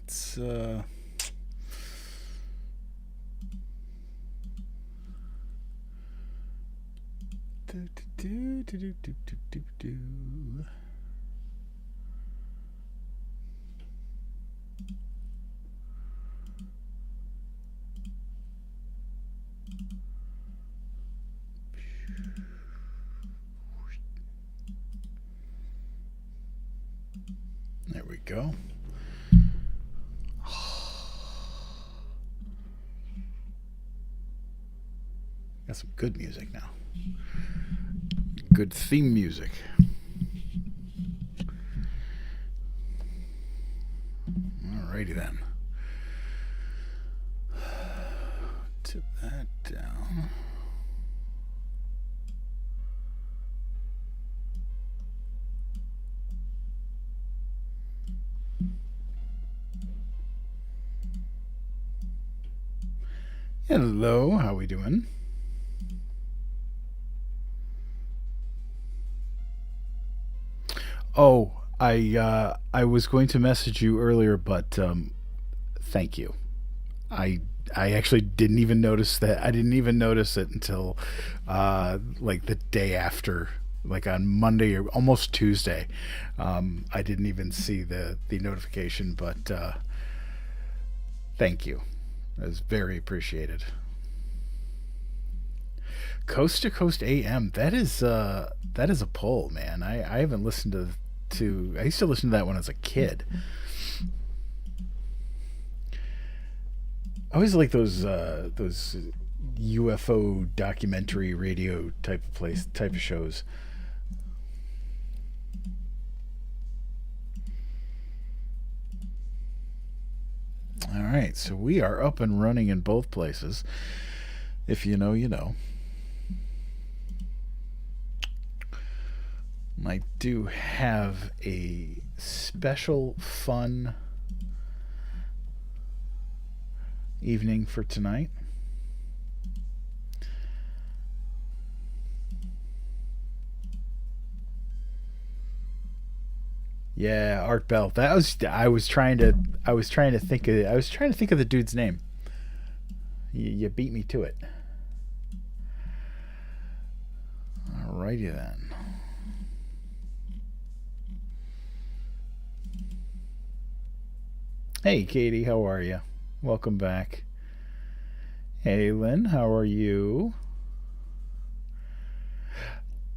Let's do, do, do, do, do, do, do, do. There we go. Got some good music now. Good theme music. Alrighty then. Tip that down. Hello, how we doing? Oh, I was going to message you earlier, but thank you. I I actually didn't even notice that. I didn't even notice it until like the day after, like on Monday or almost Tuesday. I didn't even see the notification, but thank you. It was very appreciated. Coast to Coast AM. That is a pull, man. I haven't listened to. I used to listen to that when I was a kid. I always like those UFO documentary radio type of shows. All right, so we are up and running in both places. If you know, you know. I do have a special fun evening for tonight. Yeah, Art Bell. That was I was trying to think of the dude's name. You beat me to it. Alrighty then. Hey Katie, how are you? Welcome back. Hey Lynn, how are you?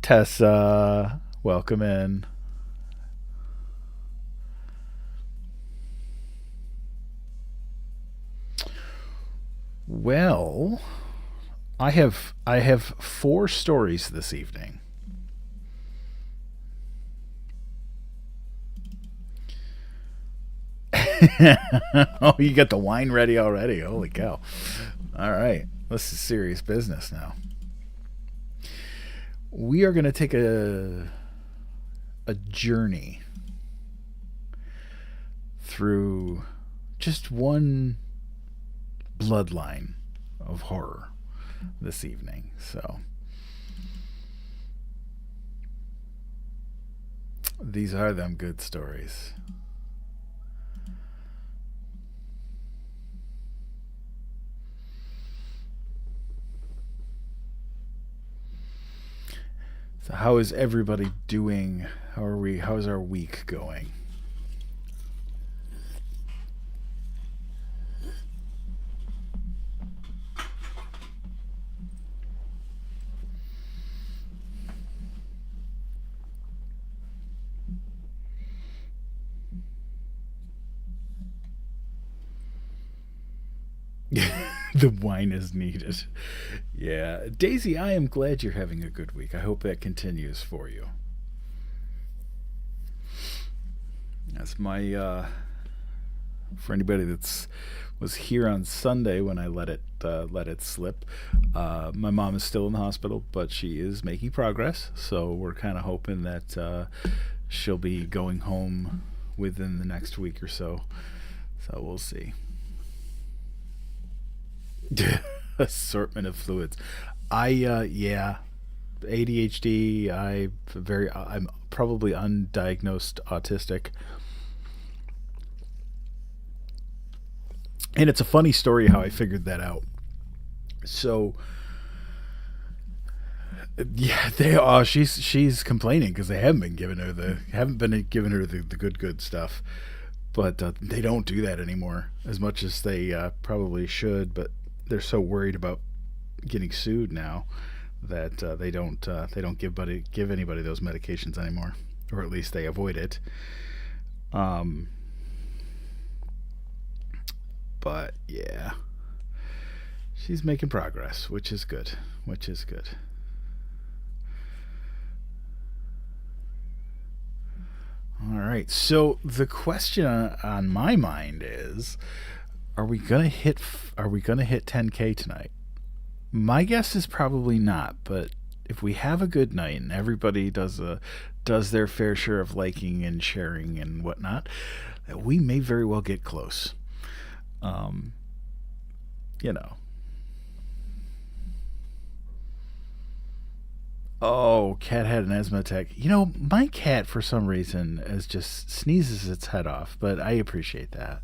Tessa, welcome in. Well, I have four stories this evening. Oh, you got the wine ready already. Holy cow. All right. This is serious business now. We are going to take a journey through just one bloodline of horror this evening. So these are them good stories. So how is everybody doing? How's our week going? The wine is needed. Yeah. Daisy, I am glad you're having a good week. I hope that continues for you. That's my for anybody that's was here on Sunday when I let it slip. My mom is still in the hospital, but she is making progress. So we're kind of hoping that she'll be going home within the next week or so. So we'll see. Assortment of fluids. I yeah, ADHD. I'm probably undiagnosed autistic. And it's a funny story how I figured that out. So yeah, they are. She's complaining because they haven't been giving her the good stuff. But they don't do that anymore as much as they probably should. But they're so worried about getting sued now that they don't give anybody those medications anymore, or at least they avoid it. Um, but yeah, she's making progress, which is good. Which is good. All right. So the question on my mind is: Are we gonna hit 10K tonight? My guess is probably not. But if we have a good night and everybody does their fair share of liking and sharing and whatnot, we may very well get close. Um, you know. Oh, cat had an asthma attack. My cat for some reason is just sneezes its head off, but I appreciate that.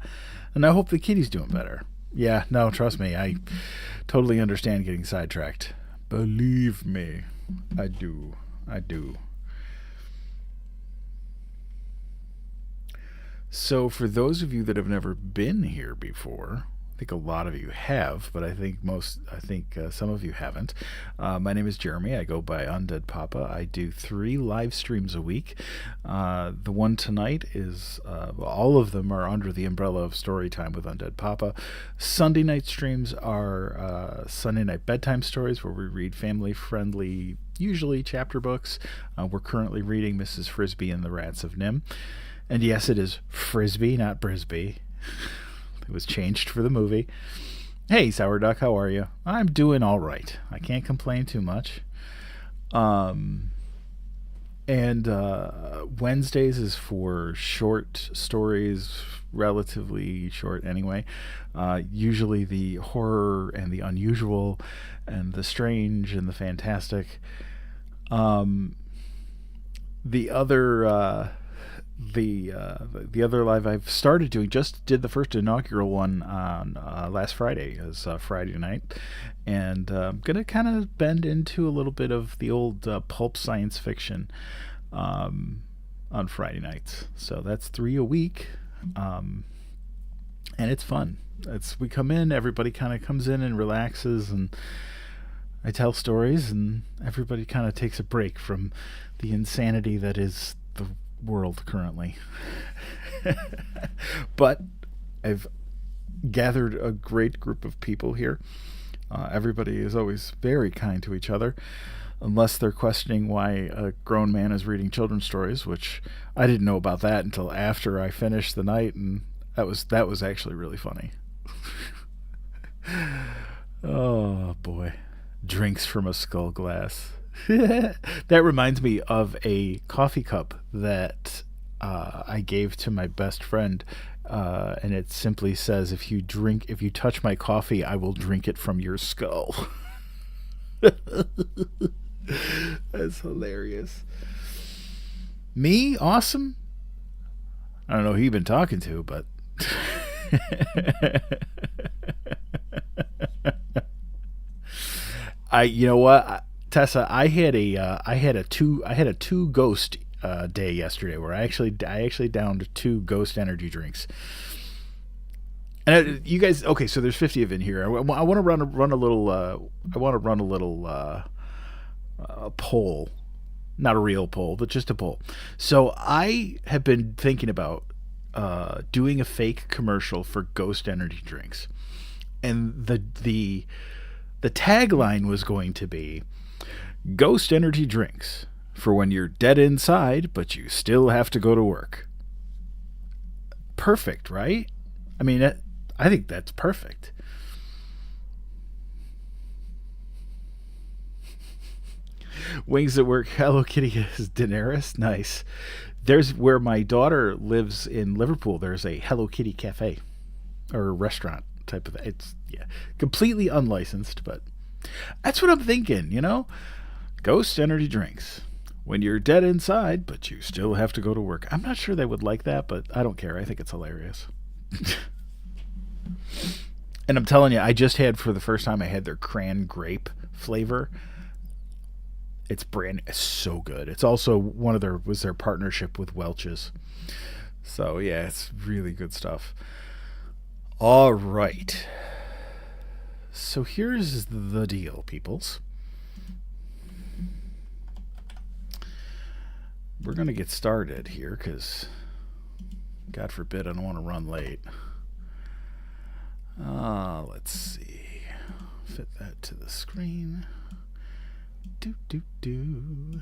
And I hope the kitty's doing better. Yeah, no, trust me, I totally understand getting sidetracked. Believe me, I do. I do. So, for those of you that have never been here before, I think a lot of you have, but I think some of you haven't. My name is Jeremy. I go by UndeadPapa. I do 3 live streams a week. The one tonight is well, all of them are under the umbrella of Storytime with UndeadPapa. Sunday night streams are Sunday night bedtime stories where we read family-friendly, usually chapter books. We're currently reading Mrs. Frisbee and the Rats of Nim. And yes, it is Frisbee, not Brisbee. It was changed for the movie. Hey, Sour Duck, how are you? I'm doing all right. I can't complain too much. Um, and Wednesdays is for short stories, relatively short anyway. Usually the horror and the unusual and the strange and the fantastic. Um, the other the other live I've started doing, just did the first inaugural one on last Friday, as Friday night, and I'm gonna kind of bend into a little bit of the old pulp science fiction um, on Friday nights. So that's 3 a week, um, and it's fun. It's We come in, everybody kind of comes in and relaxes, and I tell stories, and everybody kind of takes a break from the insanity that is the world currently. But I've gathered a great group of people here. Everybody is always very kind to each other, unless they're questioning why a grown man is reading children's stories, which I didn't know about that until after I finished the night, and that was actually really funny. Oh boy, drinks from a skull glass. That reminds me of a coffee cup that I gave to my best friend, and it simply says, if you touch my coffee, I will drink it from your skull." That's hilarious. Me, awesome. I don't know who you've been talking to, but you know what, Tessa, I had a two ghost day yesterday where I actually downed 2 ghost energy drinks. And you guys, okay, so there's 50 of in here. I want to run a little. I want to run a little poll, not a real poll, but just a poll. So I have been thinking about doing a fake commercial for ghost energy drinks, and the tagline was going to be Ghost Energy Drinks for when you're dead inside, but you still have to go to work. Perfect, right? I mean, I think that's perfect. Wings at Work, Hello Kitty is Daenerys. Nice. There's where my daughter lives in Liverpool. There's a Hello Kitty cafe or restaurant type of. It's yeah, completely unlicensed, but that's what I'm thinking. Ghost energy drinks when you're dead inside, but you still have to go to work. I'm not sure they would like that, but I don't care. I think it's hilarious. And I'm telling you, I just had, for the first time, I had their cran grape flavor. It's so good. It's also was their partnership with Welch's. So yeah, it's really good stuff. All right. So here's the deal, peoples. We're going to get started here because, God forbid, I don't want to run late. Let's see. Fit that to the screen. Do.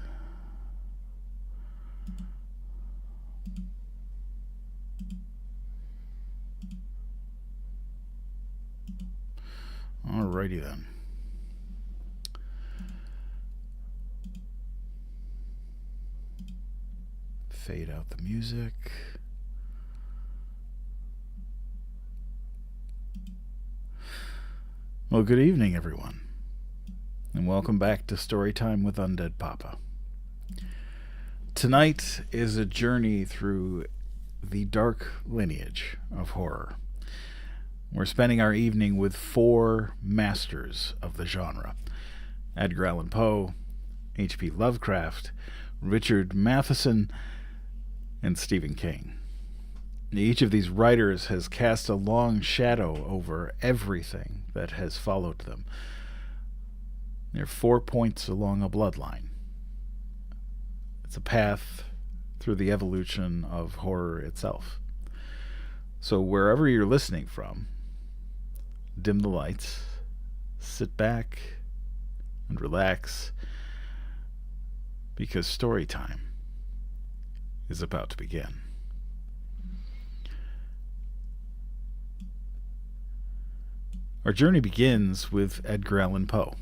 Alrighty then. Fade out the music. Well, good evening, everyone, and welcome back to Storytime with UndeadPapa. Tonight is a journey through the dark lineage of horror. We're spending our evening with 4 masters of the genre: Edgar Allan Poe, H.P. Lovecraft, Richard Matheson, and Stephen King. Each of these writers has cast a long shadow over everything that has followed them. They're 4 points along a bloodline. It's a path through the evolution of horror itself. So wherever you're listening from, dim the lights, sit back, and relax, because story time is about to begin. Our journey begins with Edgar Allan Poe.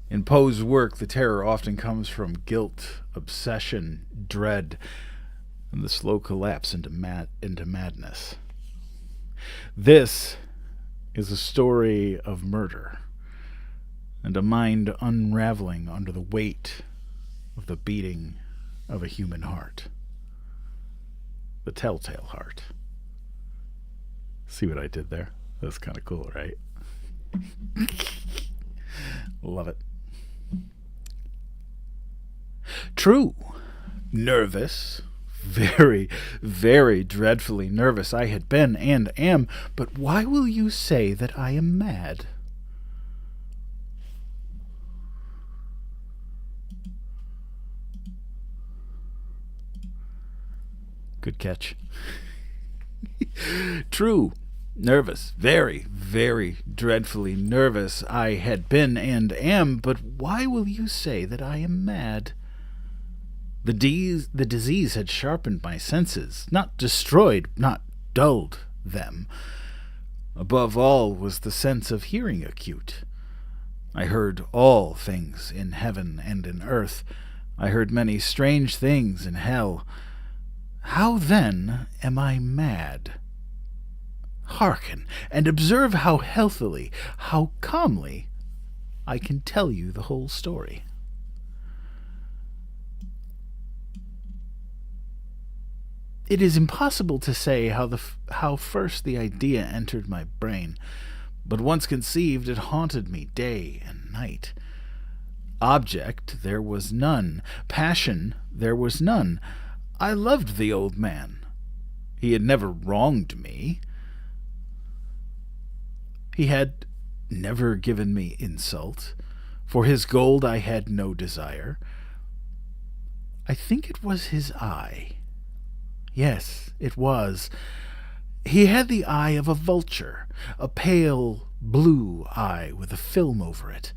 In Poe's work, the terror often comes from guilt, obsession, dread, and the slow collapse into madness. This is a story of murder and a mind unraveling under the weight of the beating of a human heart. The telltale heart. See what I did there? That's kind of cool, right? Love it. True. Nervous. Very, very dreadfully nervous I had been and am, but why will you say that I am mad? Good catch. True. Nervous, very, very dreadfully nervous I had been and am, but why will you say that I am mad? The disease had sharpened my senses, not destroyed, not dulled them. Above all was the sense of hearing acute. I heard all things in heaven and in earth. I heard many strange things in hell. How then am I mad? Hearken, and observe how healthily, how calmly I can tell you the whole story. It is impossible to say how first the idea entered my brain, but once conceived, it haunted me day and night. Object there was none, passion there was none. I loved the old man. He had never wronged me. He had never given me insult. For his gold I had no desire. I think it was his eye. Yes, it was. He had the eye of a vulture, a pale blue eye with a film over it.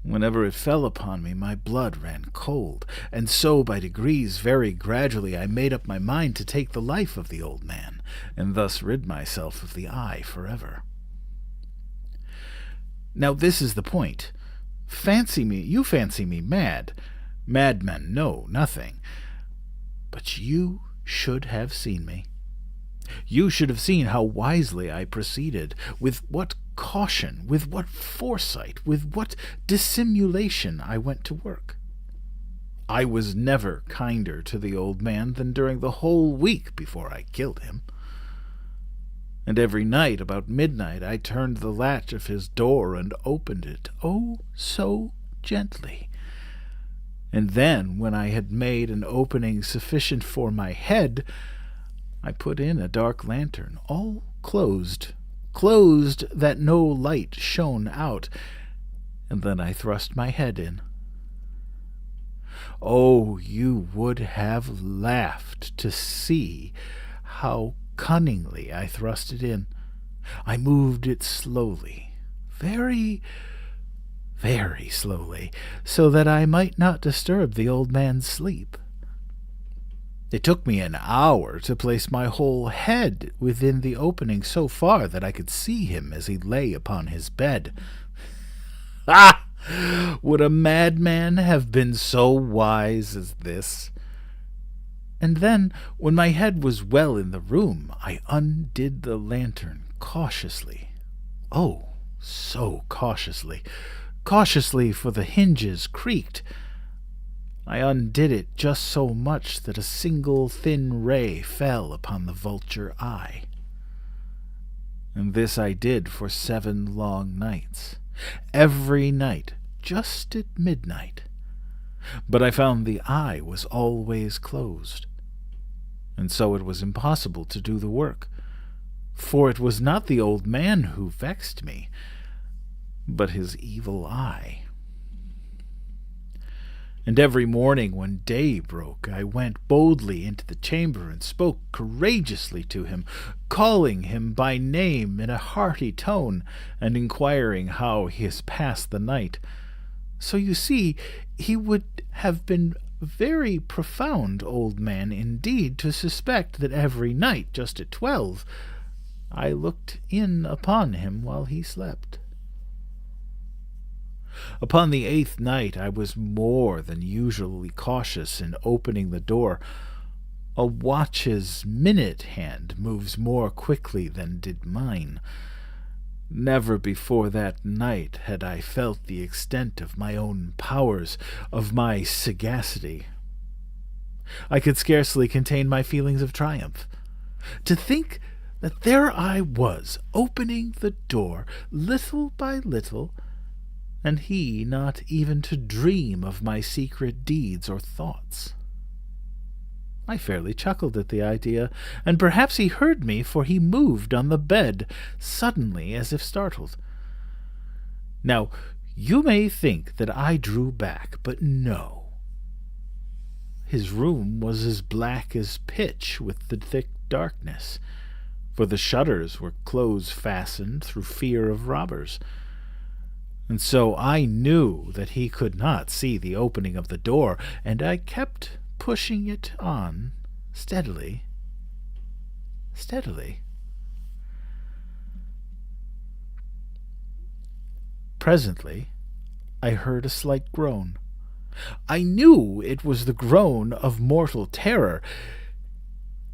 Whenever it fell upon me, my blood ran cold, and so by degrees, very gradually, I made up my mind to take the life of the old man, and thus rid myself of the eye forever. Now this is the point. You fancy me mad. Madmen know nothing. But you should have seen me. You should have seen how wisely I proceeded, with what caution, with what foresight, with what dissimulation I went to work. I was never kinder to the old man than during the whole week before I killed him. And every night about midnight I turned the latch of his door and opened it, oh, so gently. And then, when I had made an opening sufficient for my head, I put in a dark lantern, all closed that no light shone out, and then I thrust my head in. Oh, you would have laughed to see how cunningly I thrust it in. I moved it slowly, very, very slowly, so that I might not disturb the old man's sleep. It took me an hour to place my whole head within the opening so far that I could see him as he lay upon his bed. Ah! Would a madman have been so wise as this? And then, when my head was well in the room, I undid the lantern cautiously. Oh, so cautiously. Cautiously, for the hinges creaked. I undid it just so much that a single thin ray fell upon the vulture eye. And this I did for 7 long nights, every night, just at midnight. But I found the eye was always closed, and so it was impossible to do the work, for it was not the old man who vexed me, but his evil eye. And every morning when day broke, I went boldly into the chamber and spoke courageously to him, calling him by name in a hearty tone, and inquiring how he has passed the night. So you see, he would have been a very profound old man indeed to suspect that every night, just at 12, I looked in upon him while he slept. Upon the 8th night I was more than usually cautious in opening the door. A watch's minute hand moves more quickly than did mine. Never before that night had I felt the extent of my own powers, of my sagacity. I could scarcely contain my feelings of triumph. To think that there I was, opening the door, little by little, and he not even to dream of my secret deeds or thoughts. I fairly chuckled at the idea, and perhaps he heard me, for he moved on the bed, suddenly, as if startled. Now, you may think that I drew back, but no. His room was as black as pitch with the thick darkness, for the shutters were close-fastened through fear of robbers. And so I knew that he could not see the opening of the door, and I kept pushing it on steadily. Presently, I heard a slight groan. I knew it was the groan of mortal terror.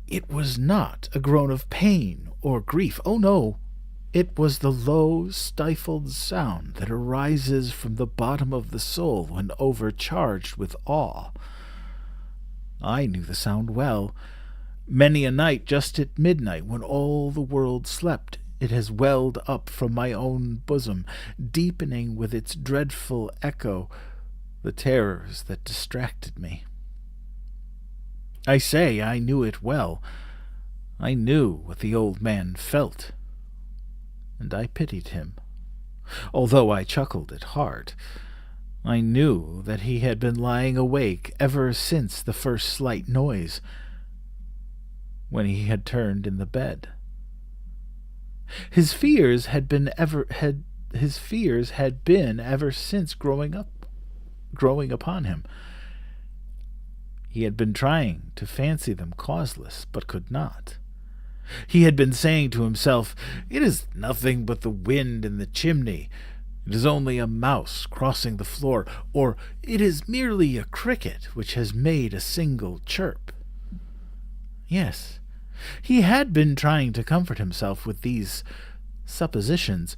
It was not a groan of pain or grief. Oh, no. It was the low, stifled sound that arises from the bottom of the soul when overcharged with awe. I knew the sound well. Many a night, just at midnight, when all the world slept, it has welled up from my own bosom, deepening with its dreadful echo the terrors that distracted me. I say I knew it well. I knew what the old man felt, and I pitied him, although I chuckled at heart. I knew that he had been lying awake ever since the first slight noise, when he had turned in the bed. His fears had been ever since growing upon him. He had been trying to fancy them causeless, but could not. He had been saying to himself, "It is nothing but the wind in the chimney. It is only a mouse crossing the floor, or it is merely a cricket which has made a single chirp." Yes, he had been trying to comfort himself with these suppositions,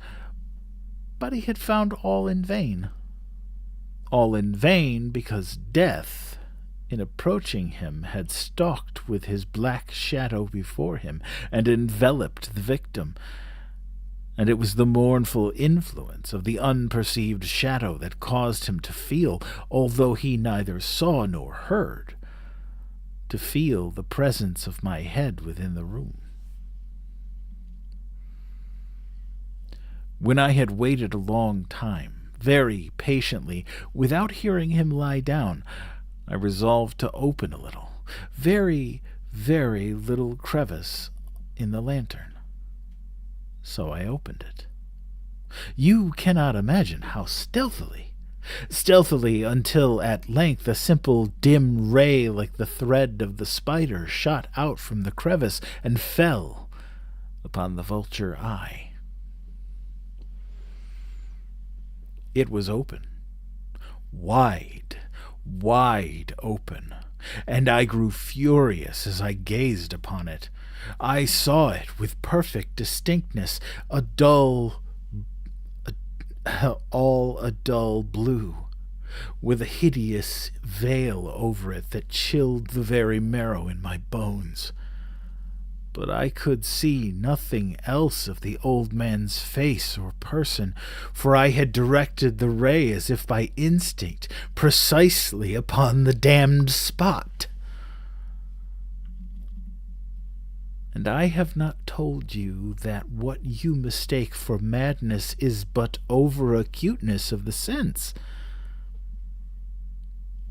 but he had found all in vain. All in vain because death in approaching him, had stalked with his black shadow before him and enveloped the victim. And it was the mournful influence of the unperceived shadow that caused him to feel, although he neither saw nor heard, to feel the presence of my head within the room. When I had waited a long time, very patiently, without hearing him lie down, I resolved to open a little, very, very little crevice in the lantern. So I opened it. You cannot imagine how stealthily until at length a simple dim ray like the thread of the spider shot out from the crevice and fell upon the vulture eye. It was open, wide open, and I grew furious as I gazed upon it. I saw it with perfect distinctness, all a dull blue, with a hideous veil over it that chilled the very marrow in my bones. But I could see nothing else of the old man's face or person, for I had directed the ray as if by instinct precisely upon the damned spot. And I have not told you that what you mistake for madness is but over-acuteness of the sense.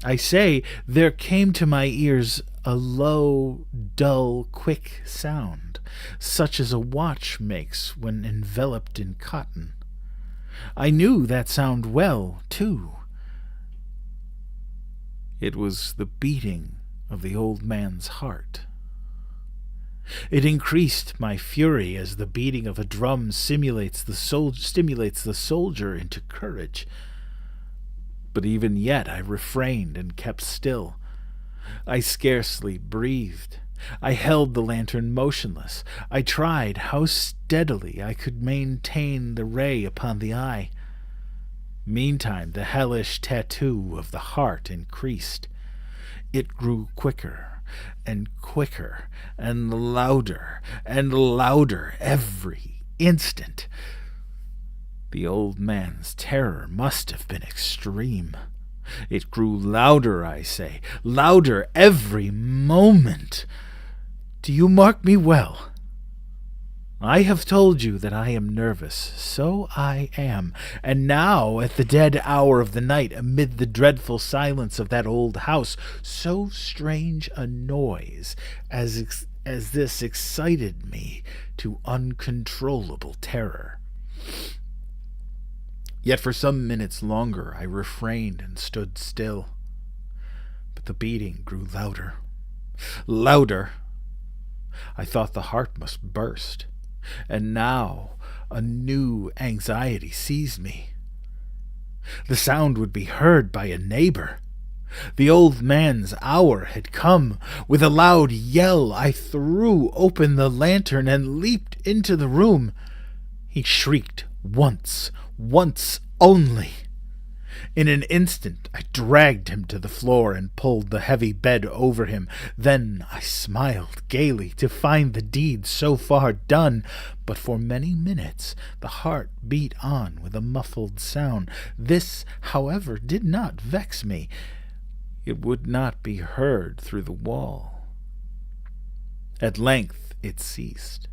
I say, there came to my ears a low, dull, quick sound, such as a watch makes when enveloped in cotton. I knew that sound well, too. It was the beating of the old man's heart. It increased my fury as the beating of a drum stimulates the soldier into courage. But even yet I refrained and kept still. I scarcely breathed. I held the lantern motionless. I tried how steadily I could maintain the ray upon the eye. Meantime the hellish tattoo of the heart increased. It grew quicker and quicker and louder every instant. The old man's terror must have been extreme. It grew louder, I say, louder every moment. Do you mark me well? I have told you that I am nervous. So I am. And now, at the dead hour of the night, amid the dreadful silence of that old house, so strange a noise as this excited me to uncontrollable terror. Yet for some minutes longer I refrained and stood still. But the beating grew louder. I thought the heart must burst. And now a new anxiety seized me. The sound would be heard by a neighbor. The old man's hour had come. With a loud yell I threw open the lantern and leaped into the room. He shrieked once only. In an instant I dragged him to the floor and pulled the heavy bed over him. Then I smiled gaily to find the deed so far done, but for many minutes the heart beat on with a muffled sound. This, however, did not vex me. It would not be heard through the wall. At length it ceased.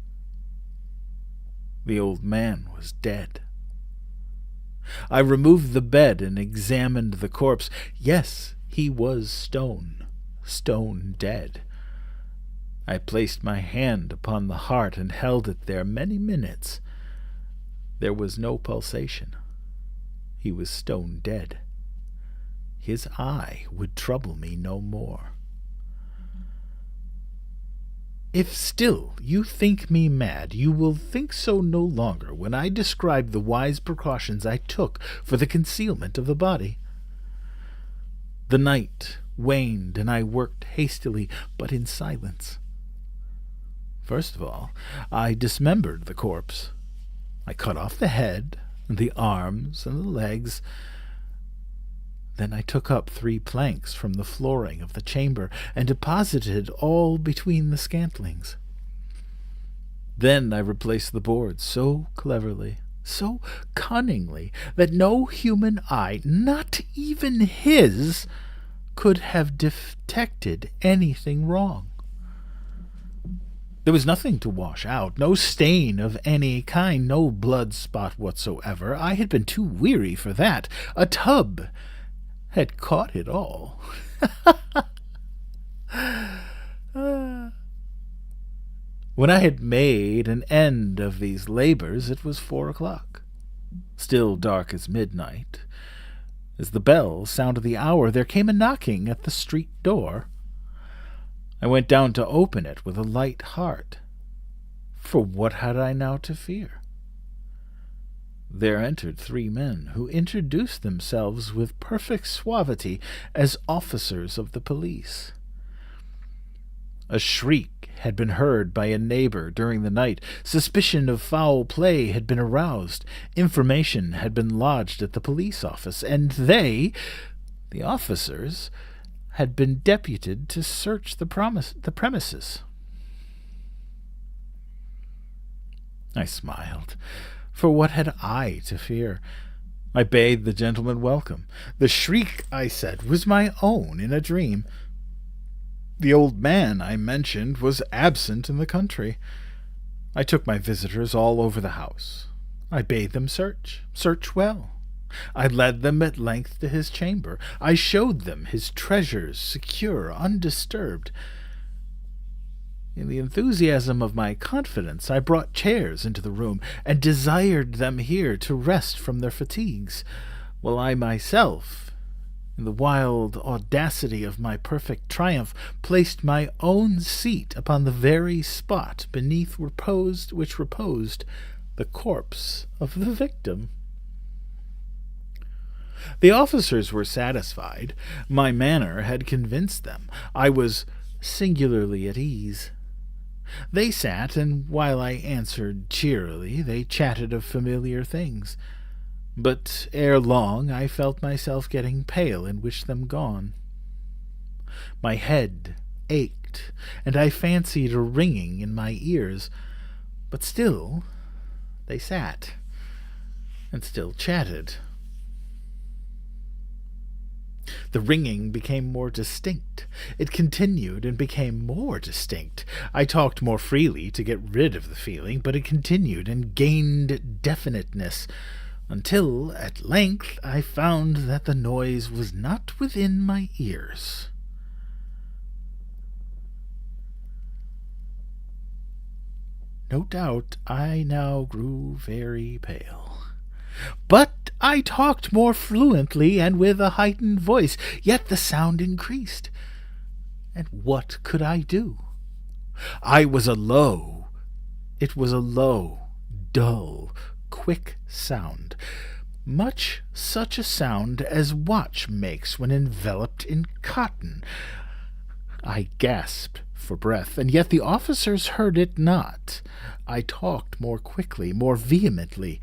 The old man was dead. I removed the bed and examined the corpse. Yes, he was stone dead. I placed my hand upon the heart and held it there many minutes. There was no pulsation. He was stone dead. His eye would trouble me no more. If still you think me mad, you will think so no longer when I describe the wise precautions I took for the concealment of the body. The night waned, and I worked hastily, but in silence. First of all, I dismembered the corpse. I cut off the head, and the arms, and the legs. Then I took up 3 planks from the flooring of the chamber and deposited all between the scantlings. Then I replaced the boards so cleverly, so cunningly, that no human eye, not even his, could have detected anything wrong. There was nothing to wash out, no stain of any kind, no blood spot whatsoever. I had been too weary for that. A tub had caught it all. When I had made an end of these labors, it was 4 o'clock, still dark as midnight. As the bell sounded the hour, there came a knocking at the street door. I went down to open it with a light heart, for what had I now to fear? There entered 3 men, who introduced themselves with perfect suavity as officers of the police. A shriek had been heard by a neighbor during the night. Suspicion of foul play had been aroused. Information had been lodged at the police office, and they, the officers, had been deputed to search the premises. I smiled, for what had I to fear? I bade the gentleman welcome. The shriek, I said, was my own in a dream. The old man I mentioned was absent in the country. I took my visitors all over the house. I bade them search well. I led them at length to his chamber. I showed them his treasures, secure, undisturbed. In the enthusiasm of my confidence, I brought chairs into the room, and desired them here to rest from their fatigues, while I myself, in the wild audacity of my perfect triumph, placed my own seat upon the very spot beneath which reposed the corpse of the victim. The officers were satisfied. My manner had convinced them. I was singularly at ease. They sat, and while I answered cheerily, they chatted of familiar things. But ere long I felt myself getting pale and wished them gone. My head ached, and I fancied a ringing in my ears. But still they sat, and still chatted. The ringing became more distinct. It continued and became more distinct. I talked more freely to get rid of the feeling, but it continued and gained definiteness, until at length I found that the noise was not within my ears. No doubt I now grew very pale. But I talked more fluently and with a heightened voice, yet the sound increased. And what could I do? It was a low, dull, quick sound, much such a sound as watch makes when enveloped in cotton. I gasped for breath, and yet the officers heard it not. I talked more quickly, more vehemently,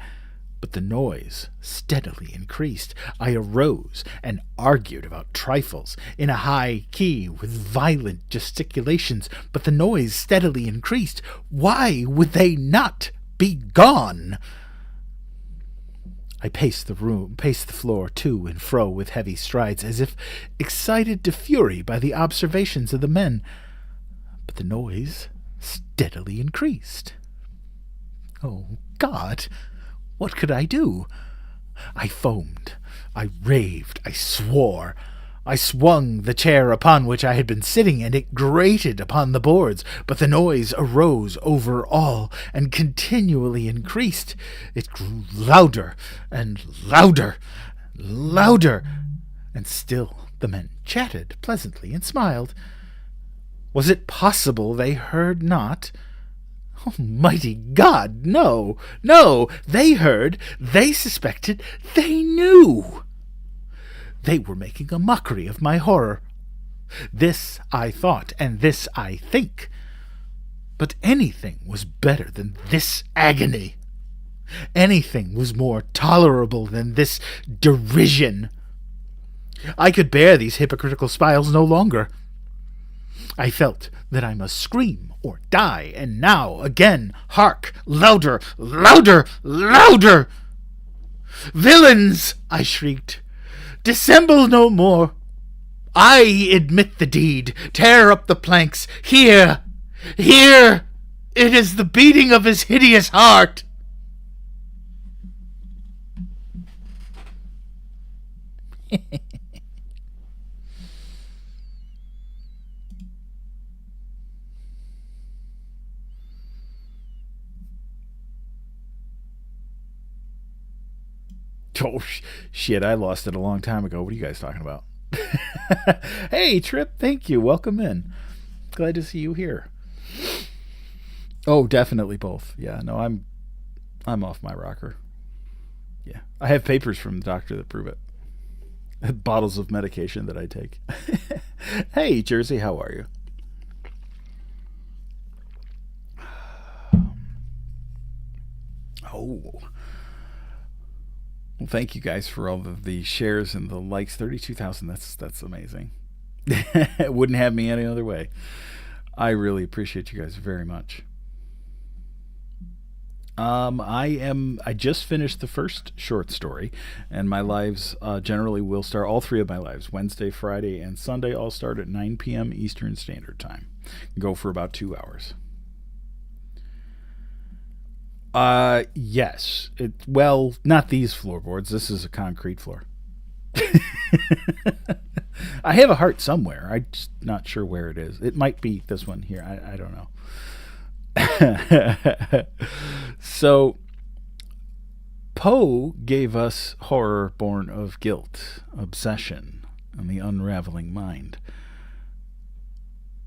but the noise steadily increased. I arose and argued about trifles in a high key with violent gesticulations, but the noise steadily increased. Why would they not be gone? I paced the floor to and fro with heavy strides, as if excited to fury by the observations of the men, but the noise steadily increased. Oh, God! What could I do? I foamed, I raved, I swore. I swung the chair upon which I had been sitting, and it grated upon the boards, but the noise arose over all, and continually increased. It grew louder, and louder, louder, and still the men chatted pleasantly and smiled. Was it possible they heard not? Almighty God, no, no! They heard, they suspected, they knew! They were making a mockery of my horror. This I thought, and this I think. But anything was better than this agony. Anything was more tolerable than this derision. I could bear these hypocritical smiles no longer. I felt that I must scream or die, and now, again, hark! Louder! Louder! Louder! Villains! I shrieked. Dissemble no more. I admit the deed. Tear up the planks. Here! Here! It is the beating of his hideous heart! Oh, shit, I lost it a long time ago. What are you guys talking about? Hey, Trip, thank you. Welcome in. Glad to see you here. Oh, definitely both. Yeah, no, I'm off my rocker. Yeah, I have papers from the doctor that prove it. Bottles of medication that I take. Hey, Jersey, how are you? Oh. Well, thank you guys for all of the shares and the likes. 32,000. That's amazing. It wouldn't have me any other way. I really appreciate you guys very much. I just finished the first short story, and my lives generally will start. All three of my lives, Wednesday, Friday, and Sunday, all start at 9 p.m. Eastern Standard Time. Go for about 2 hours. Yes. Well, not these floorboards. This is a concrete floor. I have a heart somewhere. I'm just not sure where it is. It might be this one here. I don't know. So, Poe gave us horror born of guilt, obsession, and the unraveling mind.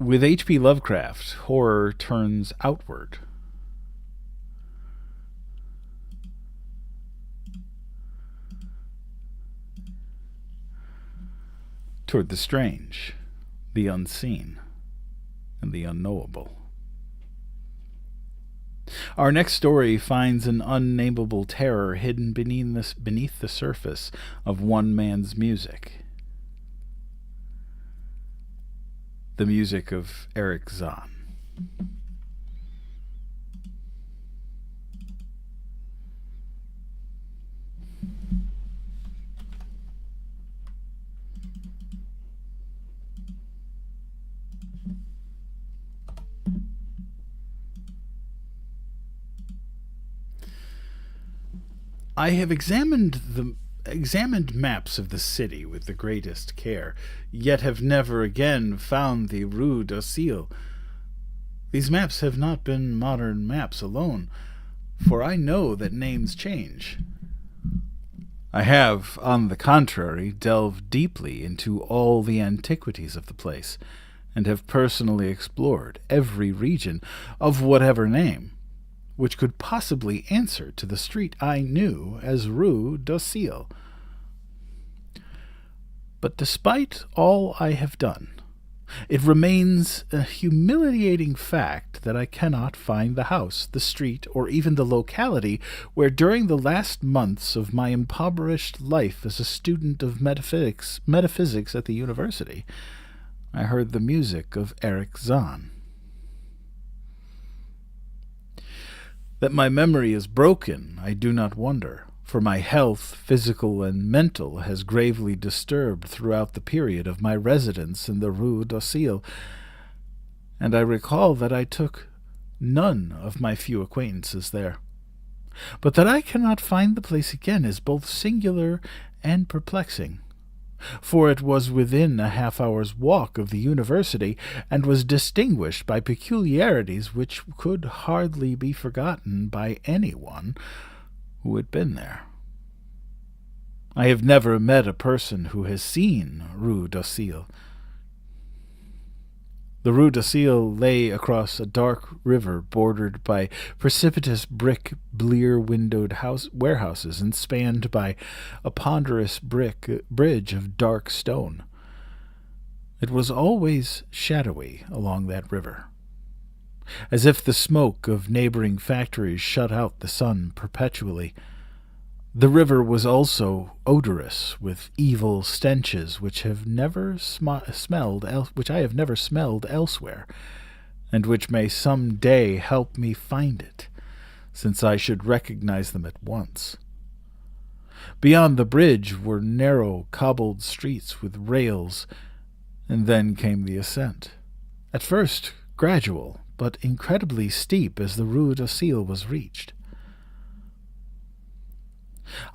With H.P. Lovecraft, horror turns outward. Toward the strange, the unseen, and the unknowable. Our next story finds an unnameable terror hidden beneath the surface of one man's music. The music of Eric Zahn. I have examined maps of the city with the greatest care, yet have never again found the Rue d'Orsay. These maps have not been modern maps alone, for I know that names change. I have, on the contrary, delved deeply into all the antiquities of the place, and have personally explored every region of whatever name which could possibly answer to the street I knew as Rue d'Orsay. But despite all I have done, it remains a humiliating fact that I cannot find the house, the street, or even the locality where during the last months of my impoverished life as a student of metaphysics at the university, I heard the music of Eric Zahn. That my memory is broken, I do not wonder, for my health, physical and mental, has gravely disturbed throughout the period of my residence in the Rue d'Orsay, and I recall that I took none of my few acquaintances there. But that I cannot find the place again is both singular and perplexing, for it was within a half-hour's walk of the university, and was distinguished by peculiarities which could hardly be forgotten by anyone who had been there. I have never met a person who has seen Rue d'Orsay. The Rue d'Orsay lay across a dark river bordered by precipitous brick, blear-windowed warehouses and spanned by a ponderous bridge of dark stone. It was always shadowy along that river, as if the smoke of neighboring factories shut out the sun perpetually. The river was also odorous with evil stenches which have never which I have never smelled elsewhere, and which may some day help me find it, since I should recognize them at once. Beyond the bridge were narrow cobbled streets with rails, and then came the ascent. At first gradual, but incredibly steep as the Rue d'Auxil was reached.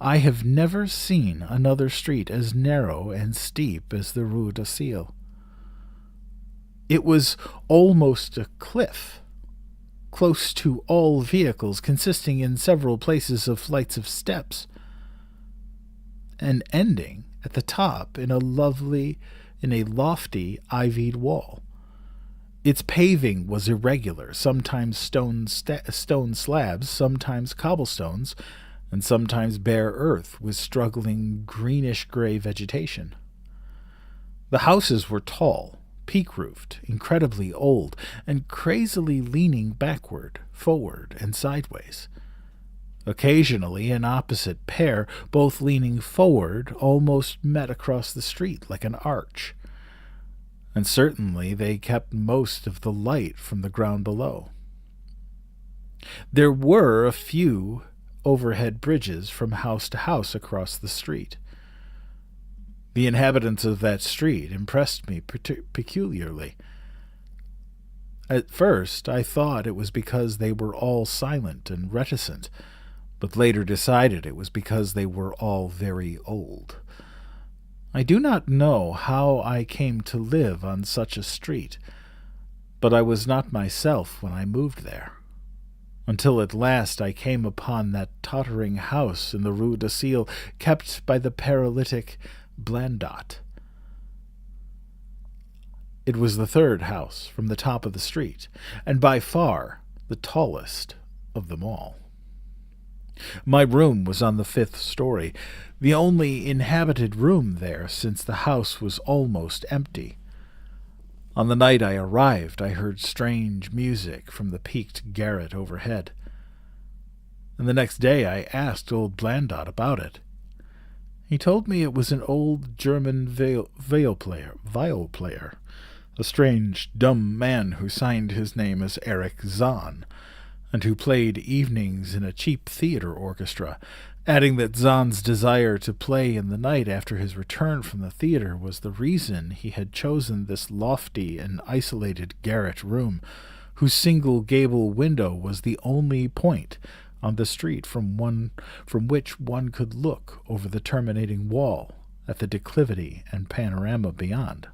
I have never seen another street as narrow and steep as the Rue d'Auxil. It was almost a cliff, close to all vehicles, consisting in several places of flights of steps, and ending at the top in a lofty, ivied wall. Its paving was irregular, sometimes stone slabs, sometimes cobblestones, and sometimes bare earth with struggling greenish-gray vegetation. The houses were tall, peak-roofed, incredibly old, and crazily leaning backward, forward, and sideways. Occasionally an opposite pair, both leaning forward, almost met across the street like an arch. And certainly they kept most of the light from the ground below. There were a few overhead bridges from house to house across the street. The inhabitants of that street impressed me peculiarly. At first I thought it was because they were all silent and reticent, but later decided it was because they were all very old. I do not know how I came to live on such a street, but I was not myself when I moved there, until at last I came upon that tottering house in the Rue d'Auxil kept by the paralytic Blandot. It was the third house from the top of the street, and by far the tallest of them all. My room was on the 5th story, the only inhabited room there, since the house was almost empty. On the night I arrived, I heard strange music from the peaked garret overhead, and the next day I asked old Blandot about it. He told me it was an old German viol player, a strange, dumb man who signed his name as Erich Zahn, and who played evenings in a cheap theater orchestra, adding that Zahn's desire to play in the night after his return from the theater was the reason he had chosen this lofty and isolated garret room, whose single gable window was the only point on the street from which one could look over the terminating wall at the declivity and panorama beyond.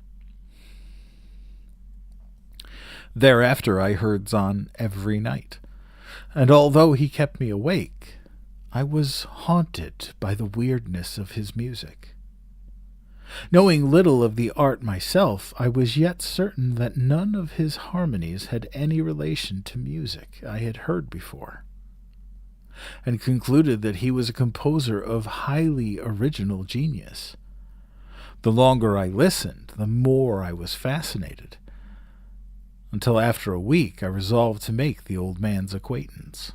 Thereafter I heard Zahn every night, and although he kept me awake, I was haunted by the weirdness of his music. Knowing little of the art myself, I was yet certain that none of his harmonies had any relation to music I had heard before, and concluded that he was a composer of highly original genius. The longer I listened, the more I was fascinated, until after a week I resolved to make the old man's acquaintance.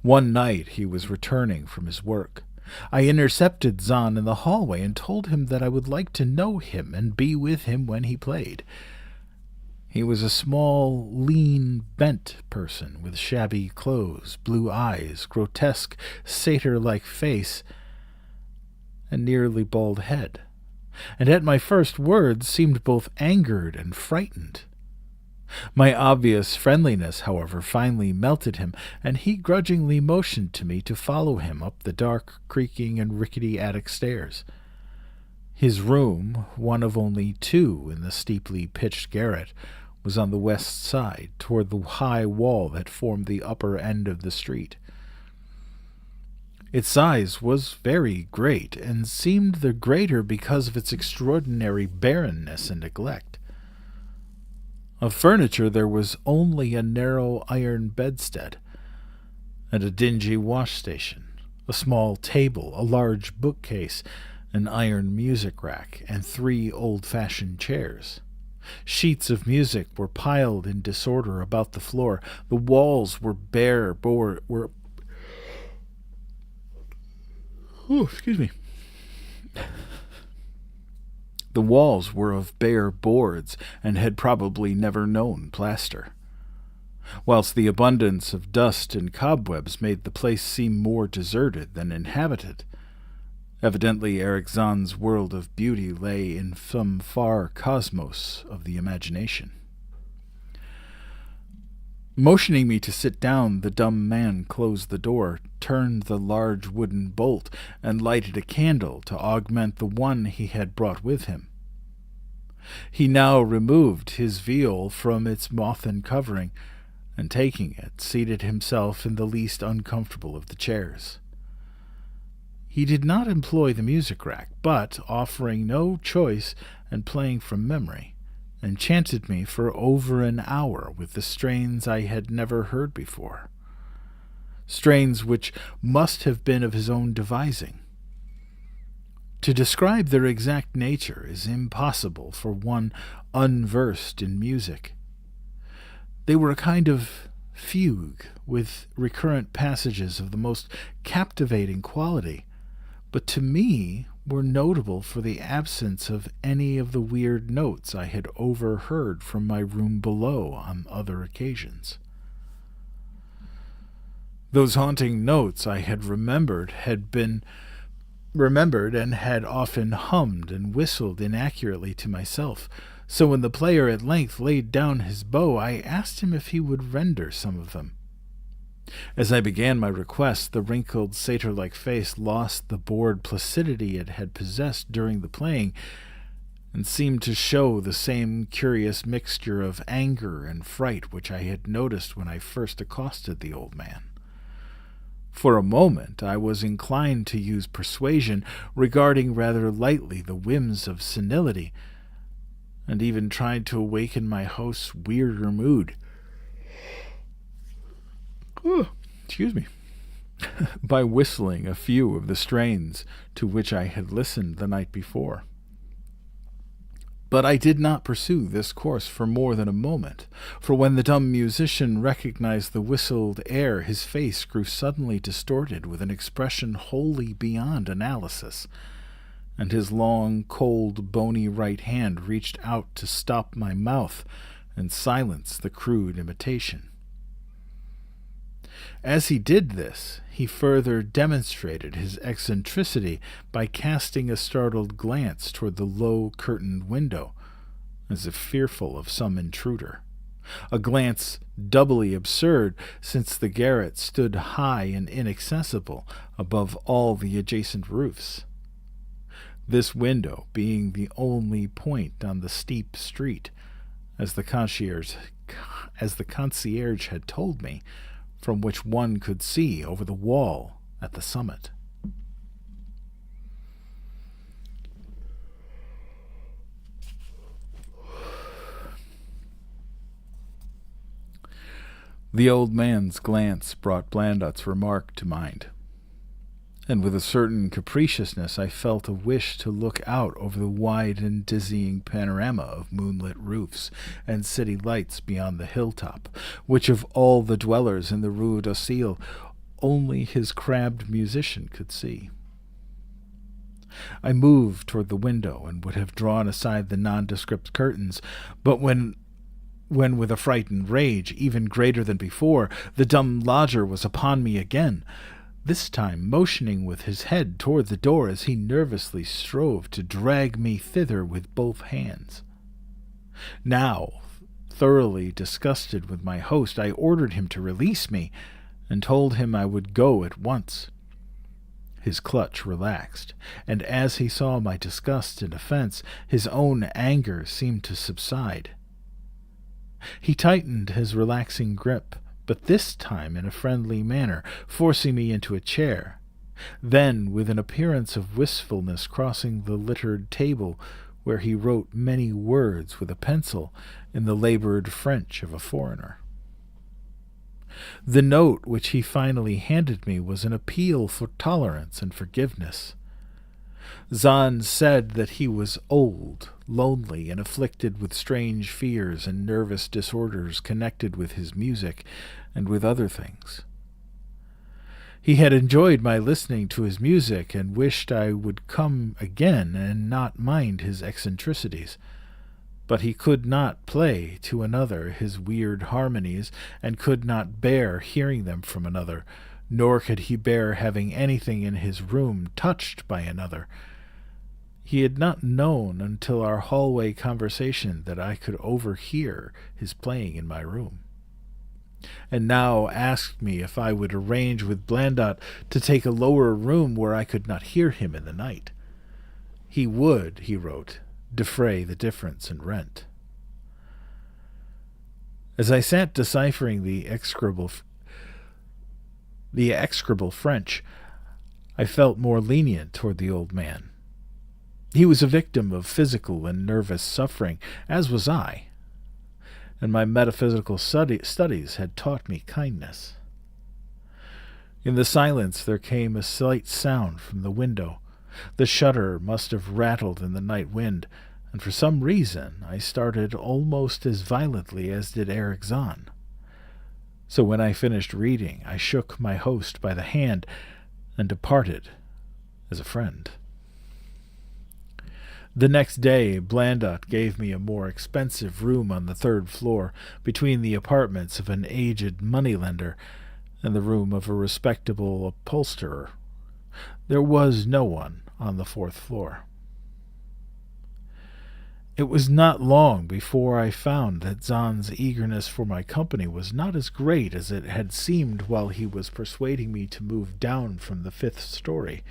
One night he was returning from his work. I intercepted Zahn in the hallway and told him that I would like to know him and be with him when he played. He was a small, lean, bent person with shabby clothes, blue eyes, grotesque, satyr-like face, and nearly bald head, and at my first words seemed both angered and frightened. My obvious friendliness, however, finally melted him, and he grudgingly motioned to me to follow him up the dark, creaking, and rickety attic stairs. His room, one of only two in the steeply pitched garret, was on the west side, toward the high wall that formed the upper end of the street. Its size was very great, and seemed the greater because of its extraordinary barrenness and neglect. Of furniture there was only a narrow iron bedstead, and a dingy wash-station, a small table, a large bookcase, an iron music-rack, and 3 old-fashioned chairs. Sheets of music were piled in disorder about the floor. The walls were Oh, excuse me. The walls were of bare boards and had probably never known plaster, whilst the abundance of dust and cobwebs made the place seem more deserted than inhabited. Evidently Eric Zahn's world of beauty lay in some far cosmos of the imagination. Motioning me to sit down, the dumb man closed the door, turned the large wooden bolt, and lighted a candle to augment the one he had brought with him. He now removed his viol from its mothen covering, and taking it, seated himself in the least uncomfortable of the chairs. He did not employ the music rack, but, offering no choice and playing from memory, enchanted me for over an hour with the strains I had never heard before, strains which must have been of his own devising. To describe their exact nature is impossible for one unversed in music. They were a kind of fugue, with recurrent passages of the most captivating quality, but to me were notable for the absence of any of the weird notes I had overheard from my room below on other occasions. Those haunting notes I had remembered and had often hummed and whistled inaccurately to myself, so when the player at length laid down his bow, I asked him if he would render some of them. As I began my request, the wrinkled, satyr-like face lost the bored placidity it had possessed during the playing, and seemed to show the same curious mixture of anger and fright which I had noticed when I first accosted the old man. For a moment I was inclined to use persuasion, regarding rather lightly the whims of senility, and even tried to awaken my host's weirder mood. Excuse me, by whistling a few of the strains to which I had listened the night before. But I did not pursue this course for more than a moment, for when the dumb musician recognized the whistled air, his face grew suddenly distorted with an expression wholly beyond analysis, and his long, cold, bony right hand reached out to stop my mouth and silence the crude imitation. As he did this, he further demonstrated his eccentricity by casting a startled glance toward the low curtained window, as if fearful of some intruder, a glance doubly absurd since the garret stood high and inaccessible above all the adjacent roofs, this window being the only point on the steep street, as the concierge had told me, from which one could see over the wall at the summit. The old man's glance brought Blandot's remark to mind, and with a certain capriciousness I felt a wish to look out over the wide and dizzying panorama of moonlit roofs and city lights beyond the hilltop, which of all the dwellers in the Rue d'Auxil only his crabbed musician could see. I moved toward the window and would have drawn aside the nondescript curtains, but when with a frightened rage even greater than before, the dumb lodger was upon me again, this time motioning with his head toward the door as he nervously strove to drag me thither with both hands. Now, thoroughly disgusted with my host, I ordered him to release me, and told him I would go at once. His clutch relaxed, and as he saw my disgust and offense, his own anger seemed to subside. He tightened his relaxing grip, but this time in a friendly manner, forcing me into a chair. Then, with an appearance of wistfulness, crossing the littered table, where he wrote many words with a pencil in the labored French of a foreigner. The note which he finally handed me was an appeal for tolerance and forgiveness. Zahn said that he was old, lonely, and afflicted with strange fears and nervous disorders connected with his music and with other things. He had enjoyed my listening to his music and wished I would come again and not mind his eccentricities. But he could not play to another his weird harmonies, and could not bear hearing them from another, nor could he bear having anything in his room touched by another. He had not known until our hallway conversation that I could overhear his playing in my room, and now asked me if I would arrange with Blandot to take a lower room where I could not hear him in the night. He would, he wrote, defray the difference in rent. As I sat deciphering the execrable French, I felt more lenient toward the old man. He was a victim of physical and nervous suffering, as was I, and my metaphysical studies had taught me kindness. In the silence there came a slight sound from the window. The shutter must have rattled in the night wind, and for some reason I started almost as violently as did Eric Zahn. So when I finished reading, I shook my host by the hand and departed as a friend. The next day, Blandot gave me a more expensive room on the 3rd floor, between the apartments of an aged moneylender and the room of a respectable upholsterer. There was no one on the 4th floor. It was not long before I found that Zahn's eagerness for my company was not as great as it had seemed while he was persuading me to move down from the 5th story.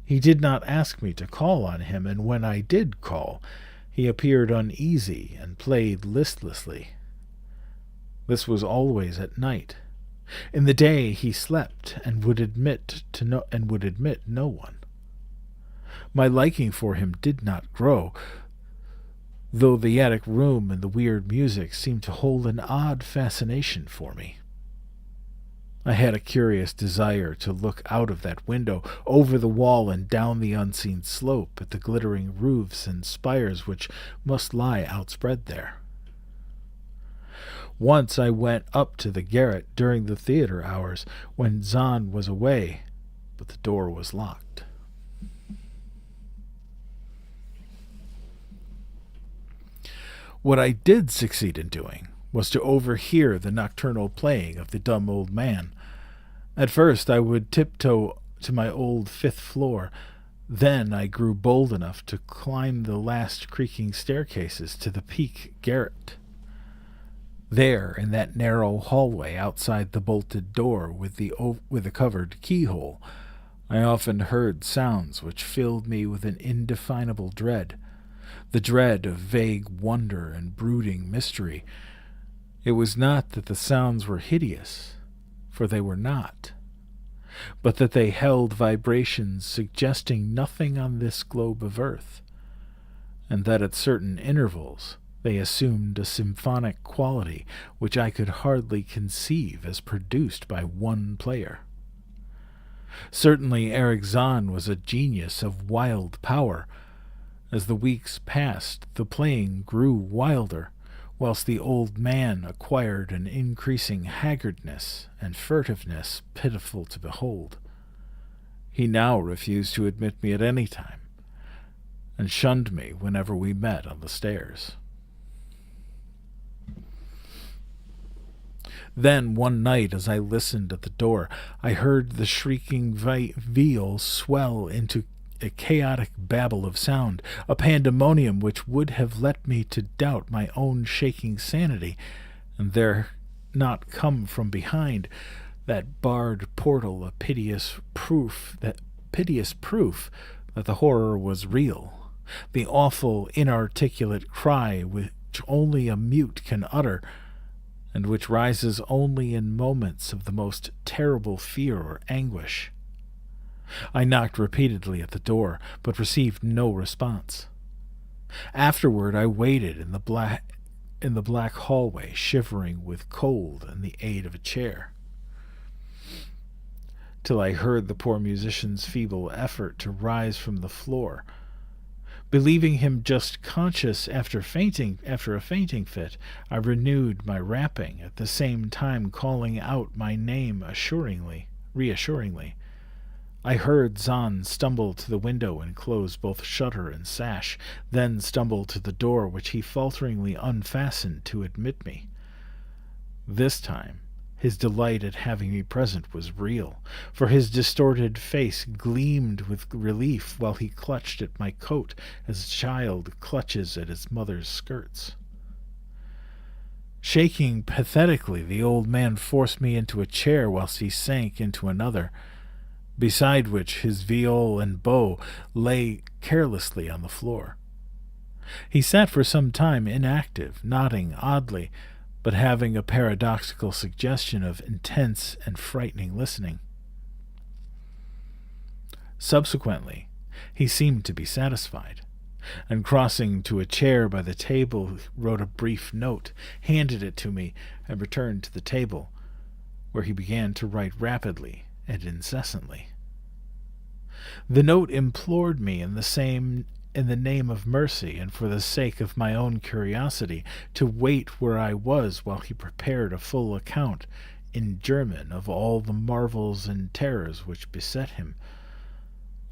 He did not ask me to call on him, and when I did call, he appeared uneasy and played listlessly. This was always at night. In the day he slept and would admit no one. My liking for him did not grow, though the attic room and the weird music seemed to hold an odd fascination for me. I had a curious desire to look out of that window, over the wall and down the unseen slope, at the glittering roofs and spires which must lie outspread there. Once I went up to the garret during the theater hours, when Zahn was away, but the door was locked. What I did succeed in doing was to overhear the nocturnal playing of the dumb old man. At first I would tiptoe to my old 5th floor. Then I grew bold enough to climb the last creaking staircases to the peak garret. There, in that narrow hallway outside the bolted door with the covered keyhole, I often heard sounds which filled me with an indefinable dread, the dread of vague wonder and brooding mystery. It was not that the sounds were hideous, for they were not, but that they held vibrations suggesting nothing on this globe of earth, and that at certain intervals they assumed a symphonic quality which I could hardly conceive as produced by one player. Certainly Eric Zahn was a genius of wild power. As the weeks passed, the playing grew wilder, whilst the old man acquired an increasing haggardness and furtiveness pitiful to behold. He now refused to admit me at any time, and shunned me whenever we met on the stairs. Then, one night, as I listened at the door, I heard the shrieking viol swell into a chaotic babble of sound, a pandemonium which would have led me to doubt my own shaking sanity, and there not come from behind that barred portal a piteous proof that the horror was real, the awful inarticulate cry which only a mute can utter, and which rises only in moments of the most terrible fear or anguish. I knocked repeatedly at the door, but received no response. Afterward I waited in the black hallway, shivering with cold and the aid of a chair, till I heard the poor musician's feeble effort to rise from the floor. Believing him just conscious after a fainting fit, I renewed my rapping, at the same time calling out my name assuringly, reassuringly. I heard Zahn stumble to the window and close both shutter and sash, then stumble to the door which he falteringly unfastened to admit me. This time, his delight at having me present was real, for his distorted face gleamed with relief while he clutched at my coat as a child clutches at his mother's skirts. Shaking pathetically, the old man forced me into a chair whilst he sank into another, beside which his viol and bow lay carelessly on the floor. He sat for some time inactive, nodding oddly, but having a paradoxical suggestion of intense and frightening listening. Subsequently, he seemed to be satisfied, and crossing to a chair by the table, wrote a brief note, handed it to me, and returned to the table, where he began to write rapidly and incessantly. The note implored me in the name of mercy and for the sake of my own curiosity to wait where I was while he prepared a full account in German of all the marvels and terrors which beset him.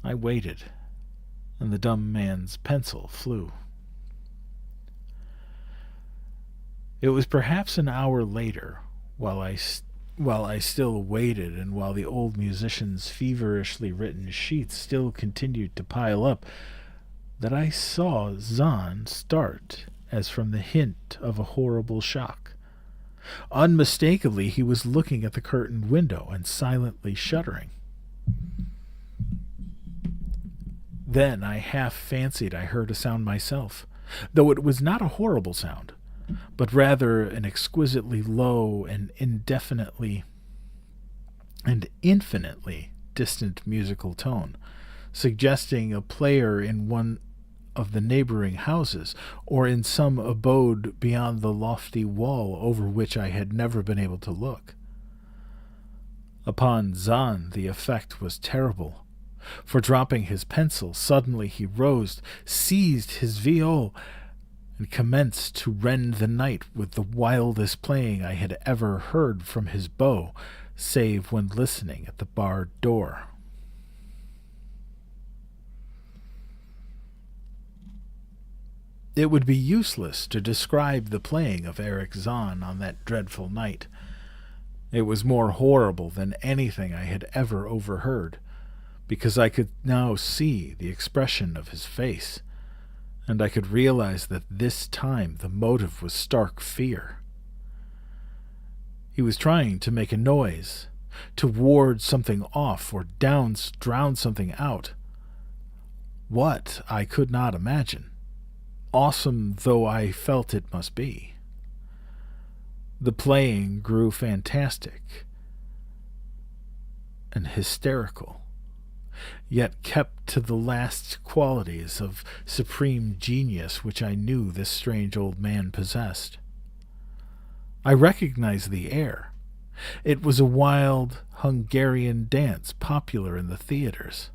I waited, and the dumb man's pencil flew. It was perhaps an hour later, while I still waited, and while the old musician's feverishly written sheets still continued to pile up, that I saw Zahn start as from the hint of a horrible shock. Unmistakably, he was looking at the curtained window and silently shuddering. Then I half fancied I heard a sound myself, though it was not a horrible sound, but rather an exquisitely low and infinitely distant musical tone, suggesting a player in one of the neighboring houses, or in some abode beyond the lofty wall over which I had never been able to look. Upon Zahn the effect was terrible, for dropping his pencil, suddenly he rose, seized his viol, and commenced to rend the night with the wildest playing I had ever heard from his bow, save when listening at the barred door. It would be useless to describe the playing of Erich Zahn on that dreadful night. It was more horrible than anything I had ever overheard, because I could now see the expression of his face, and I could realize that this time the motive was stark fear. He was trying to make a noise, to ward something off or drown something out. What, I could not imagine, awesome though I felt it must be. The playing grew fantastic and hysterical, yet kept to the last qualities of supreme genius which I knew this strange old man possessed. I recognized the air. It was a wild Hungarian dance popular in the theaters,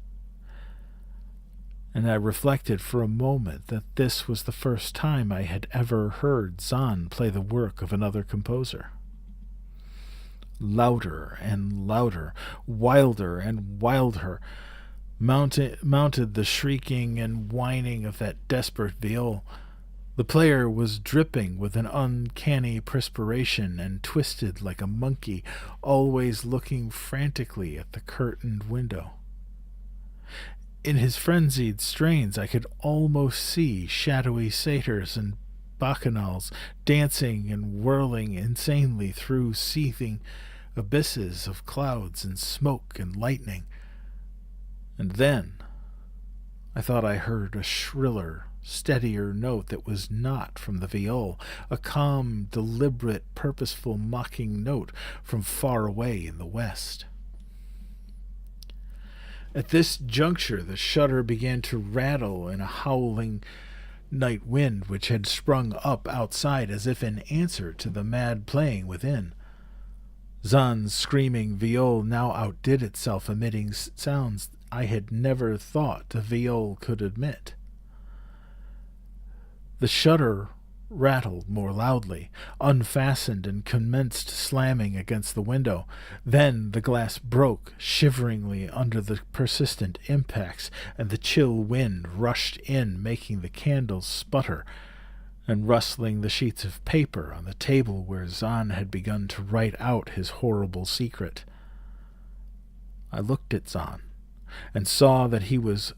and I reflected for a moment that this was the first time I had ever heard Zahn play the work of another composer. Louder and louder, wilder and wilder, mounted the shrieking and whining of that desperate viol. The player was dripping with an uncanny perspiration and twisted like a monkey, always looking frantically at the curtained window. In his frenzied strains I could almost see shadowy satyrs and bacchanals dancing and whirling insanely through seething abysses of clouds and smoke and lightning. And then I thought I heard a shriller, steadier note that was not from the viol, a calm, deliberate, purposeful, mocking note from far away in the west. At this juncture the shutter began to rattle in a howling night wind which had sprung up outside as if in answer to the mad playing within. Zahn's screaming viol now outdid itself, emitting sounds I had never thought a viol could emit. The shutter rattled more loudly, unfastened, and commenced slamming against the window. Then the glass broke shiveringly under the persistent impacts, and the chill wind rushed in, making the candles sputter and rustling the sheets of paper on the table where Zahn had begun to write out his horrible secret. I looked at Zahn and saw that he was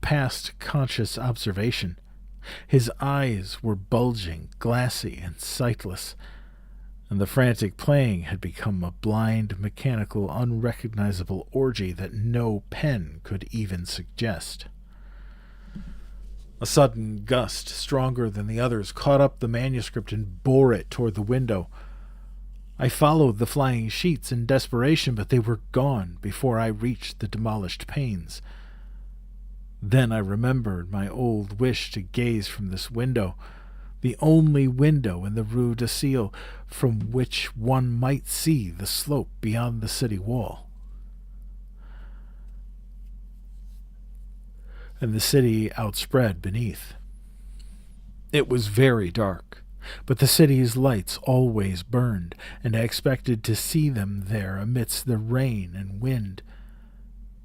past conscious observation. His eyes were bulging, glassy, and sightless, and the frantic playing had become a blind, mechanical, unrecognizable orgy that no pen could even suggest. A sudden gust, stronger than the others, caught up the manuscript and bore it toward the window. I followed the flying sheets in desperation, but they were gone before I reached the demolished panes. Then I remembered my old wish to gaze from this window, the only window in the Rue de Sille from which one might see the slope beyond the city wall. And the city outspread beneath. It was very dark, but the city's lights always burned, and I expected to see them there amidst the rain and wind.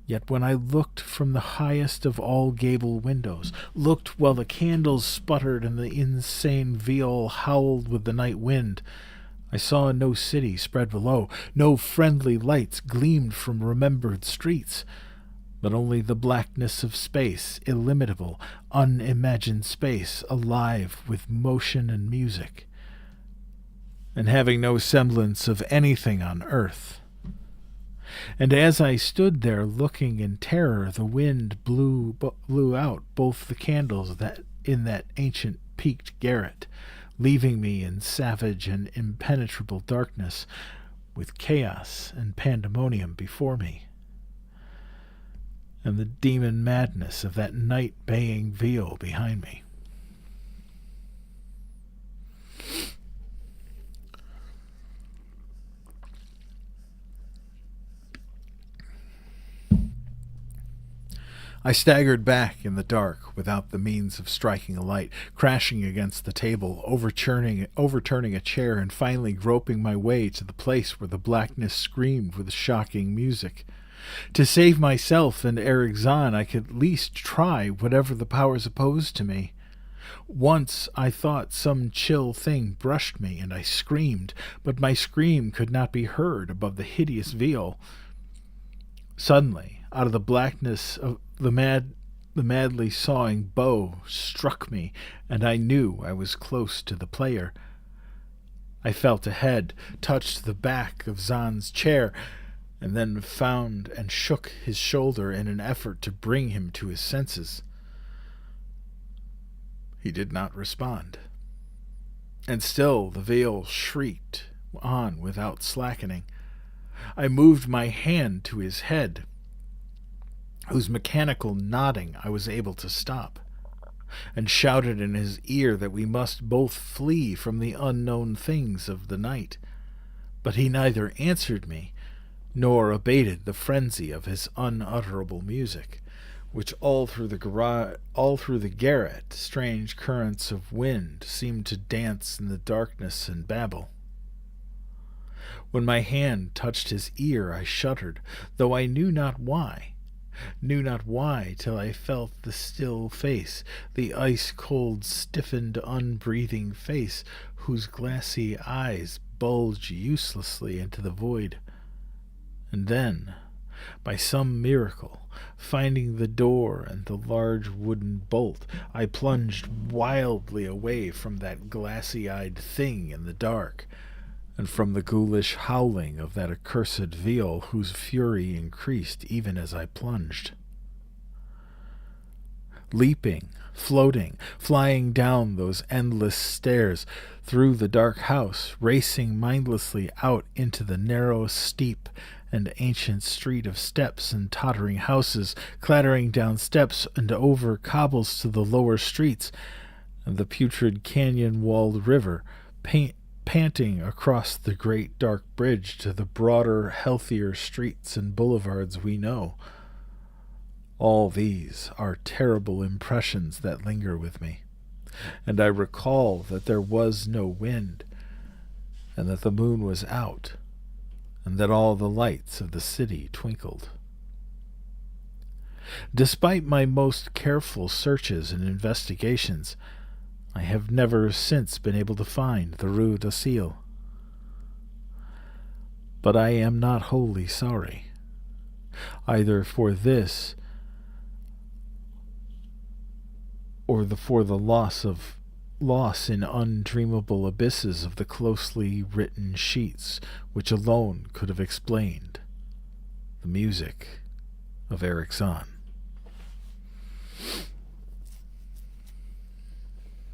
Yet when I looked from the highest of all gable windows, looked while the candles sputtered and the insane viol howled with the night wind, I saw no city spread below, no friendly lights gleamed from remembered streets, but only the blackness of space, illimitable, unimagined space, alive with motion and music, and having no semblance of anything on earth. And as I stood there looking in terror, the wind blew out both the candles in that ancient peaked garret, leaving me in savage and impenetrable darkness, with chaos and pandemonium before me, and the demon madness of that night-baying viol behind me. I staggered back in the dark without the means of striking a light, crashing against the table, overturning a chair, and finally groping my way to the place where the blackness screamed with shocking music. To save myself and Eric Zahn, I could at least try whatever the powers opposed to me. Once I thought some chill thing brushed me, and I screamed, but my scream could not be heard above the hideous viol. Suddenly, out of the blackness of the madly sawing bow struck me, and I knew I was close to the player. I felt ahead, touched the back of Zahn's chair, and then found and shook his shoulder in an effort to bring him to his senses. He did not respond, and still the viol shrieked on without slackening. I moved my hand to his head, whose mechanical nodding I was able to stop, and shouted in his ear that we must both flee from the unknown things of the night. But he neither answered me, nor abated the frenzy of his unutterable music, which all through the garret strange currents of wind seemed to dance in the darkness and babble. When my hand touched his ear, I shuddered, though I knew not why till I felt the still face, the ice-cold, stiffened, unbreathing face, whose glassy eyes bulged uselessly into the void. And then, by some miracle, finding the door and the large wooden bolt, I plunged wildly away from that glassy-eyed thing in the dark, and from the ghoulish howling of that accursed viol whose fury increased even as I plunged. Leaping, floating, flying down those endless stairs, through the dark house, racing mindlessly out into the narrow, steep, and ancient street of steps and tottering houses, clattering down steps and over cobbles to the lower streets, and the putrid canyon-walled river, panting across the great dark bridge to the broader, healthier streets and boulevards we know. All these are terrible impressions that linger with me, and I recall that there was no wind, and that the moon was out, and that all the lights of the city twinkled. Despite my most careful searches and investigations, I have never since been able to find the Rue de Ciel. But I am not wholly sorry, either for this or for the loss in undreamable abysses of the closely written sheets which alone could have explained the music of Eric's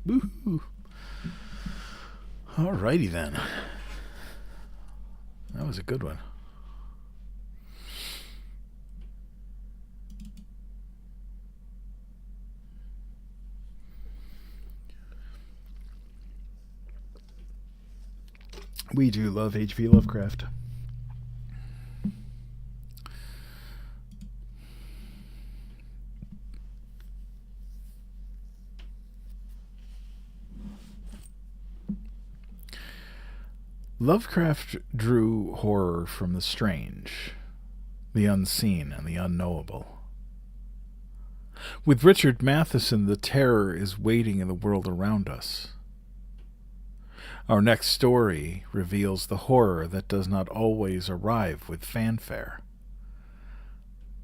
Woohoo! Alrighty then. That was a good one. We do love H.P. Lovecraft. Lovecraft drew horror from the strange, the unseen, and the unknowable. With Richard Matheson, the terror is waiting in the world around us. Our next story reveals the horror that does not always arrive with fanfare.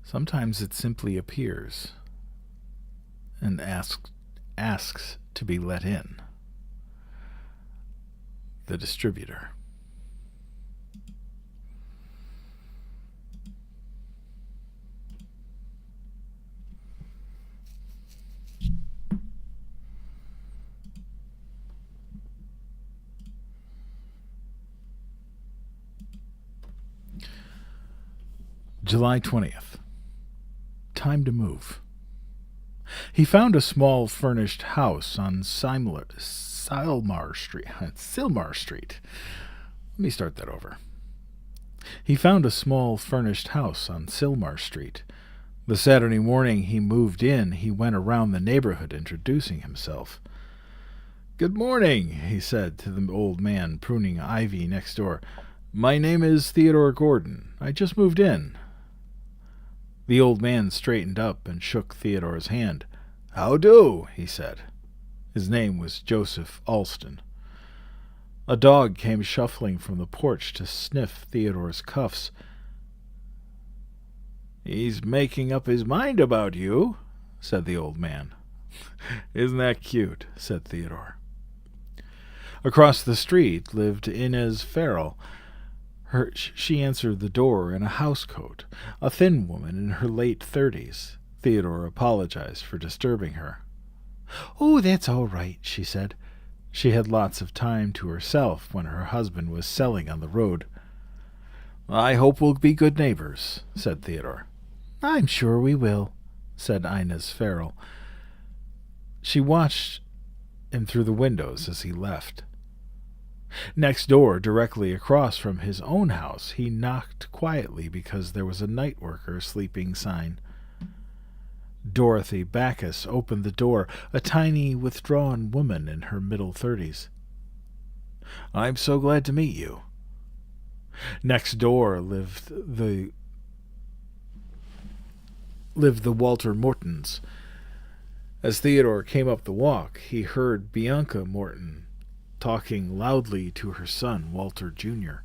Sometimes it simply appears and asks to be let in. The Distributor. July 20th. Time to move. He found a small furnished house on Silmar Street. Let me start that over. He found a small furnished house on Silmar Street. The Saturday morning he moved in, he went around the neighborhood introducing himself. "Good morning," he said to the old man pruning ivy next door. "My name is Theodore Gordon. I just moved in." The old man straightened up and shook Theodore's hand. "How do?" he said. His name was Joseph Alston. A dog came shuffling from the porch to sniff Theodore's cuffs. "He's making up his mind about you," said the old man. "Isn't that cute?" said Theodore. Across the street lived Inez Farrell. She answered the door in a housecoat, a thin woman in her late 30s. Theodore apologized for disturbing her. "Oh, that's all right," she said. She had lots of time to herself when her husband was selling on the road. "I hope we'll be good neighbors," said Theodore. "I'm sure we will," said Inez Farrell. She watched him through the windows as he left. Next door, directly across from his own house, he knocked quietly because there was a night worker sleeping sign. Dorothy Backus opened the door, a tiny, withdrawn woman in her middle 30s. "I'm so glad to meet you." Next door lived the Walter Mortons. As Theodore came up the walk, he heard Bianca Morton talking loudly to her son, Walter Jr.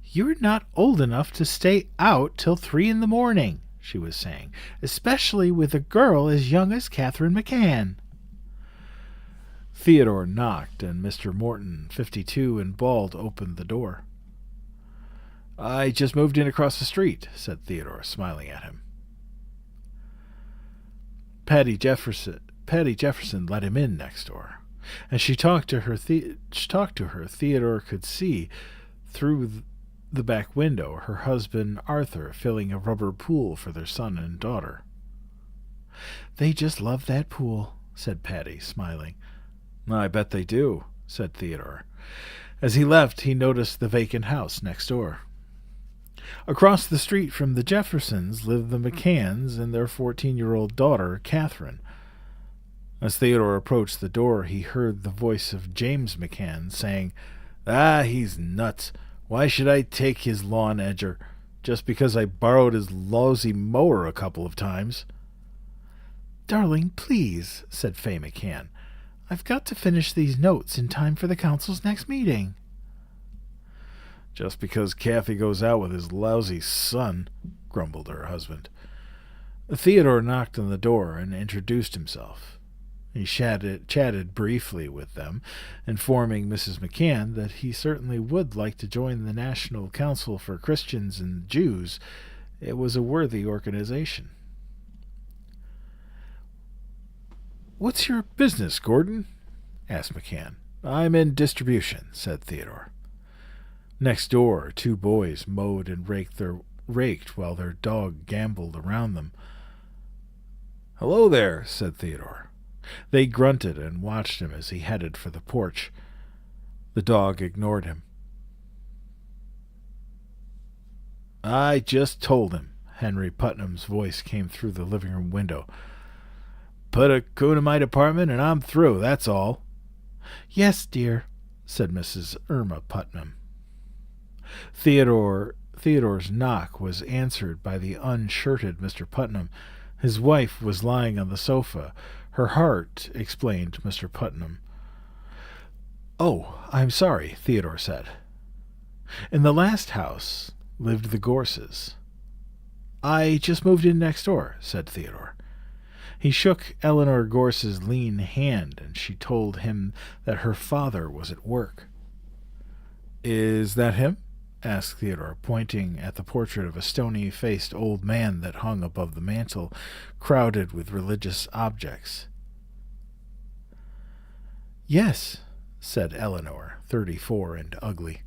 "You're not old enough to stay out till 3 a.m, she was saying, "especially with a girl as young as Catherine McCann." Theodore knocked, and Mr. Morton, 52 and bald, opened the door. "I just moved in across the street," said Theodore, smiling at him. Patty Jefferson let him in next door. As she talked to her, Theodore could see through the back window her husband Arthur filling a rubber pool for their son and daughter. "They just love that pool," said Patty, smiling. "I bet they do," said Theodore. As he left, he noticed the vacant house next door. Across the street from the Jeffersons lived the McCanns and their 14-year-old daughter, Catherine. As Theodore approached the door, he heard the voice of James McCann saying, "Ah, he's nuts. Why should I take his lawn edger? Just because I borrowed his lousy mower a couple of times." "Darling, please," said Fay McCann. "I've got to finish these notes in time for the council's next meeting." "Just because Kathy goes out with his lousy son," grumbled her husband. Theodore knocked on the door and introduced himself. He chatted briefly with them, informing Mrs. McCann that he certainly would like to join the National Council for Christians and Jews. It was a worthy organization. "What's your business, Gordon?" asked McCann. "I'm in distribution," said Theodore. Next door, two boys mowed and raked while their dog gamboled around them. "Hello there," said Theodore. They grunted and watched him as he headed for the porch. The dog ignored him. "I just told him," Henry Putnam's voice came through the living room window. "Put a coon in my department and I'm through, that's all." "Yes, dear," said Mrs. Irma Putnam. Theodore's knock was answered by the unshirted Mr. Putnam. His wife was lying on the sofa. Her heart, explained Mr. Putnam. "Oh, I'm sorry," Theodore said. "In the last house lived the Gorses." "I just moved in next door," said Theodore. He shook Eleanor Gorse's lean hand, and she told him that her father was at work. "Is that him?" asked Theodore, pointing at the portrait of a stony-faced old man that hung above the mantel, crowded with religious objects. "Yes," said Eleanor, 34 and ugly.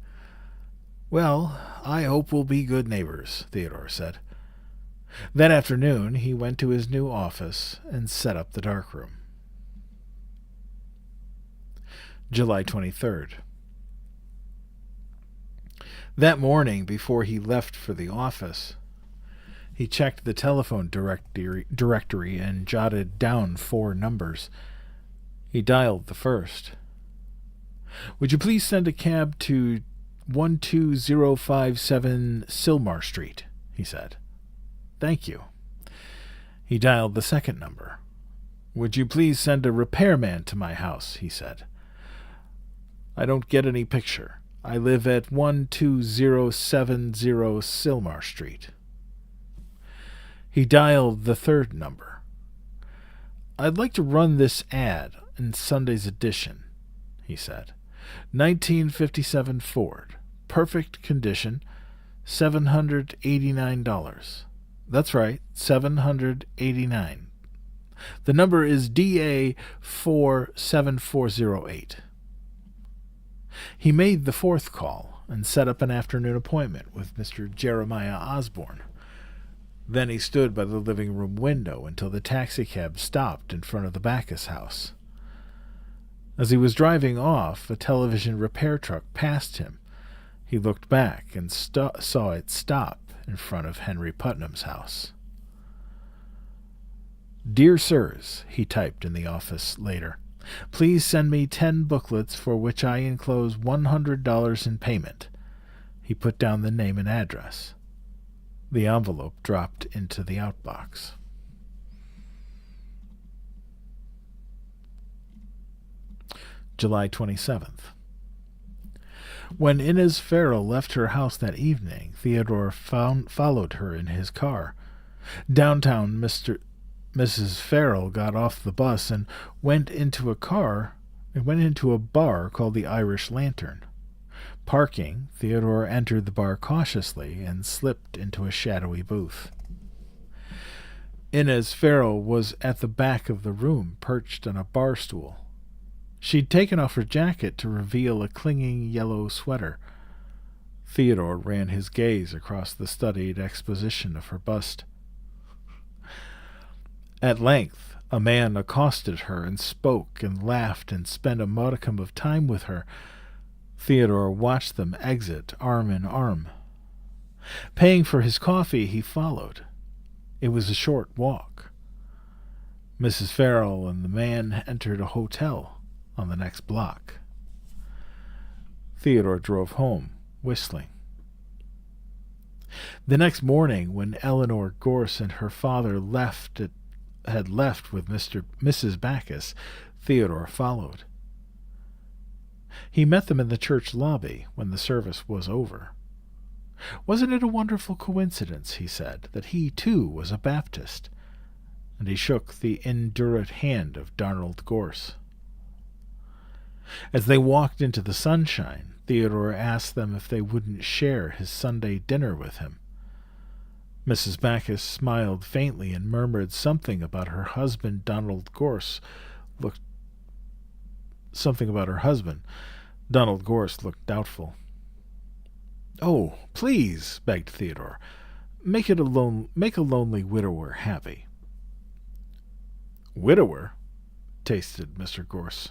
"Well, I hope we'll be good neighbors," Theodore said. That afternoon he went to his new office and set up the darkroom. July 23rd. That morning, before he left for the office, he checked the telephone directory and jotted down 4 numbers. He dialed the first. "Would you please send a cab to 12057 Sylmar Street," he said. "Thank you." He dialed the second number. "Would you please send a repairman to my house," he said. "I don't get any picture. I live at 12070 Sylmar Street." He dialed the third number. "I'd like to run this ad in Sunday's edition," he said. 1957 Ford. Perfect condition. $789. That's right, $789. The number is DA47408. He made the fourth call and set up an afternoon appointment with Mr. Jeremiah Osborne. Then he stood by the living room window until the taxicab stopped in front of the Backus house. As he was driving off, a television repair truck passed him. He looked back and saw it stop in front of Henry Putnam's house. "Dear Sirs," he typed in the office later, "please send me 10 booklets for which I enclose $100 in payment." He put down the name and address. The envelope dropped into the outbox. July 27th. When Inez Farrell left her house that evening, Theodore followed her in his car. Downtown, Mrs. Farrell got off the bus and went into a bar called the Irish Lantern. Parking, Theodore entered the bar cautiously and slipped into a shadowy booth. Inez Farrell was at the back of the room, perched on a bar stool. She'd taken off her jacket to reveal a clinging yellow sweater. Theodore ran his gaze across the studied exposition of her bust. At length, a man accosted her and spoke and laughed and spent a modicum of time with her. Theodore watched them exit arm in arm. Paying for his coffee, he followed. It was a short walk. Mrs. Farrell and the man entered a hotel on the next block. Theodore drove home, whistling. The next morning, when Eleanor Gorse and her father had left with Mrs. Backus, Theodore followed. He met them in the church lobby when the service was over. Wasn't it a wonderful coincidence, he said, that he, too, was a Baptist? And he shook the indurate hand of Donald Gorse. As they walked into the sunshine, Theodore asked them if they wouldn't share his Sunday dinner with him. Mrs. Backus smiled faintly and murmured something about her husband. Donald Gorse looked doubtful. "Oh, please," begged Theodore. Make a lonely widower happy." "Widower?" tasted Mr. Gorse.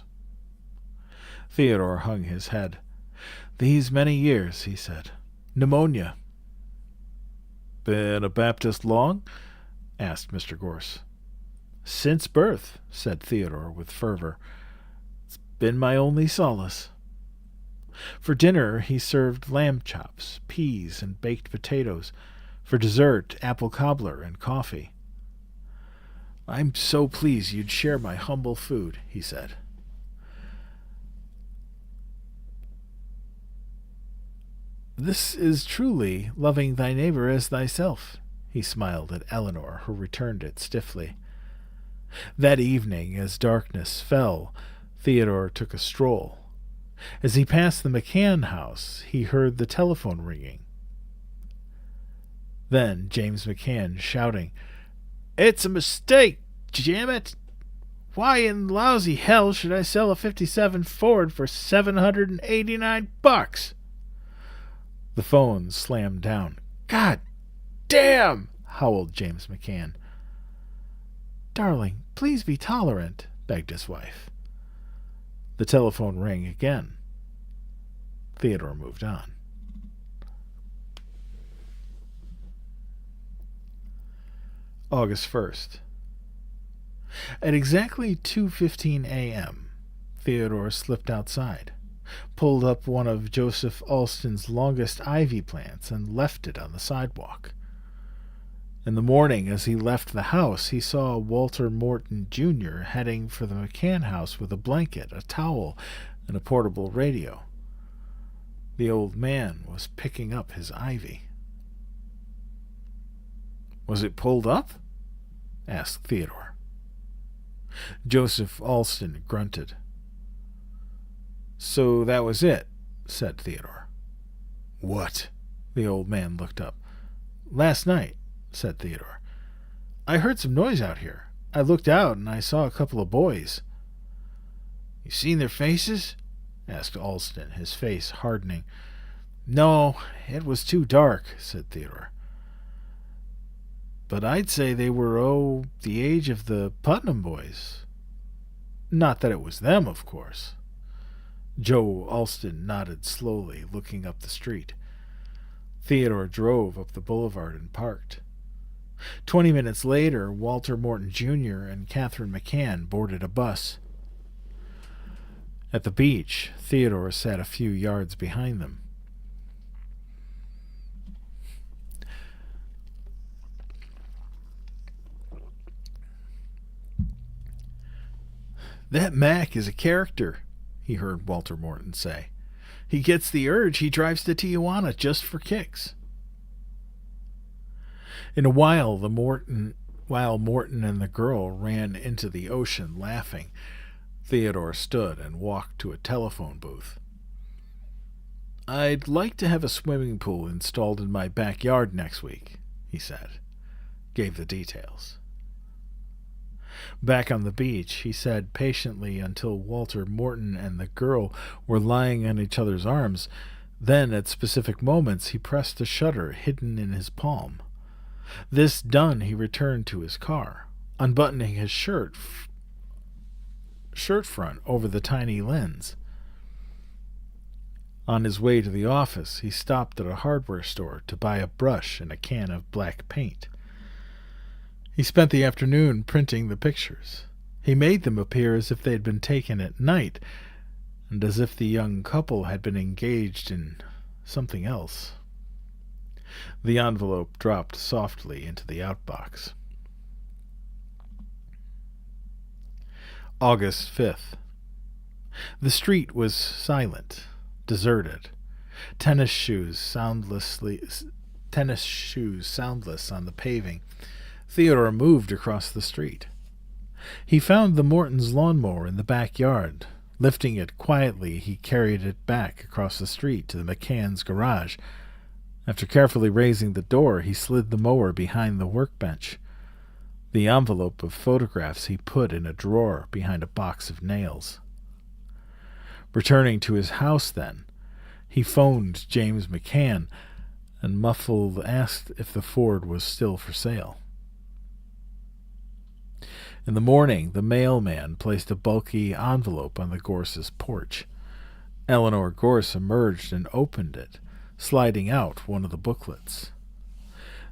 Theodore hung his head. "These many years," he said. "Pneumonia." "Been a Baptist long?" asked Mr. Gorse. "Since birth," said Theodore with fervor. "It's been my only solace." For dinner he served lamb chops, peas, and baked potatoes. For dessert, apple cobbler and coffee. "I'm so pleased you'd share my humble food," he said. "This is truly loving thy neighbor as thyself," he smiled at Eleanor, who returned it stiffly. That evening, as darkness fell, Theodore took a stroll. As he passed the McCann house, he heard the telephone ringing. Then James McCann shouting, "It's a mistake, damn it! Why in lousy hell should I sell a '57 Ford for $789? The phone slammed down. "God damn!" howled James McCann. "Darling, please be tolerant," begged his wife. The telephone rang again. Theodore moved on. August 1st. At exactly 2:15 a.m., Theodore slipped outside, pulled up one of Joseph Alston's longest ivy plants, and left it on the sidewalk. In the morning, as he left the house, he saw Walter Morton, Jr. heading for the McCann house with a blanket, a towel, and a portable radio. The old man was picking up his ivy. "Was it pulled up?" asked Theodore. Joseph Alston grunted. "So that was it," said Theodore. "What?" The old man looked up. "Last night," said Theodore. "I heard some noise out here. I looked out and I saw a couple of boys." "You seen their faces?" asked Alston, his face hardening. "No, it was too dark," said Theodore. "But I'd say they were, the age of the Putnam boys. Not that it was them, of course." Joe Alston nodded slowly, looking up the street. Theodore drove up the boulevard and parked. 20 minutes later, Walter Morton, Jr. and Catherine McCann boarded a bus. At the beach, Theodore sat a few yards behind them. "That Mac is a character," he heard Walter Morton say. "He gets the urge, he drives to Tijuana just for kicks." In a while, Morton and the girl ran into the ocean laughing, Theodore stood and walked to a telephone booth. "I'd like to have a swimming pool installed in my backyard next week," he said. Gave the details. Back on the beach, he sat patiently until Walter Morton and the girl were lying on each other's arms. Then, at specific moments, he pressed a shutter hidden in his palm. This done, he returned to his car, unbuttoning his shirt front over the tiny lens. On his way to the office, he stopped at a hardware store to buy a brush and a can of black paint. He spent the afternoon printing the pictures. He made them appear as if they had been taken at night, and as if the young couple had been engaged in something else. The envelope dropped softly into the outbox. August 5th. The street was silent, deserted. Tennis shoes soundless on the paving. Theodore moved across the street. He found the Mortons' lawnmower in the backyard. Lifting it quietly, he carried it back across the street to the McCann's garage. After carefully raising the door, he slid the mower behind the workbench. The envelope of photographs he put in a drawer behind a box of nails. Returning to his house then, he phoned James McCann and muffled asked if the Ford was still for sale. In the morning, the mailman placed a bulky envelope on the Gorses' porch. Eleanor Gorse emerged and opened it, sliding out one of the booklets.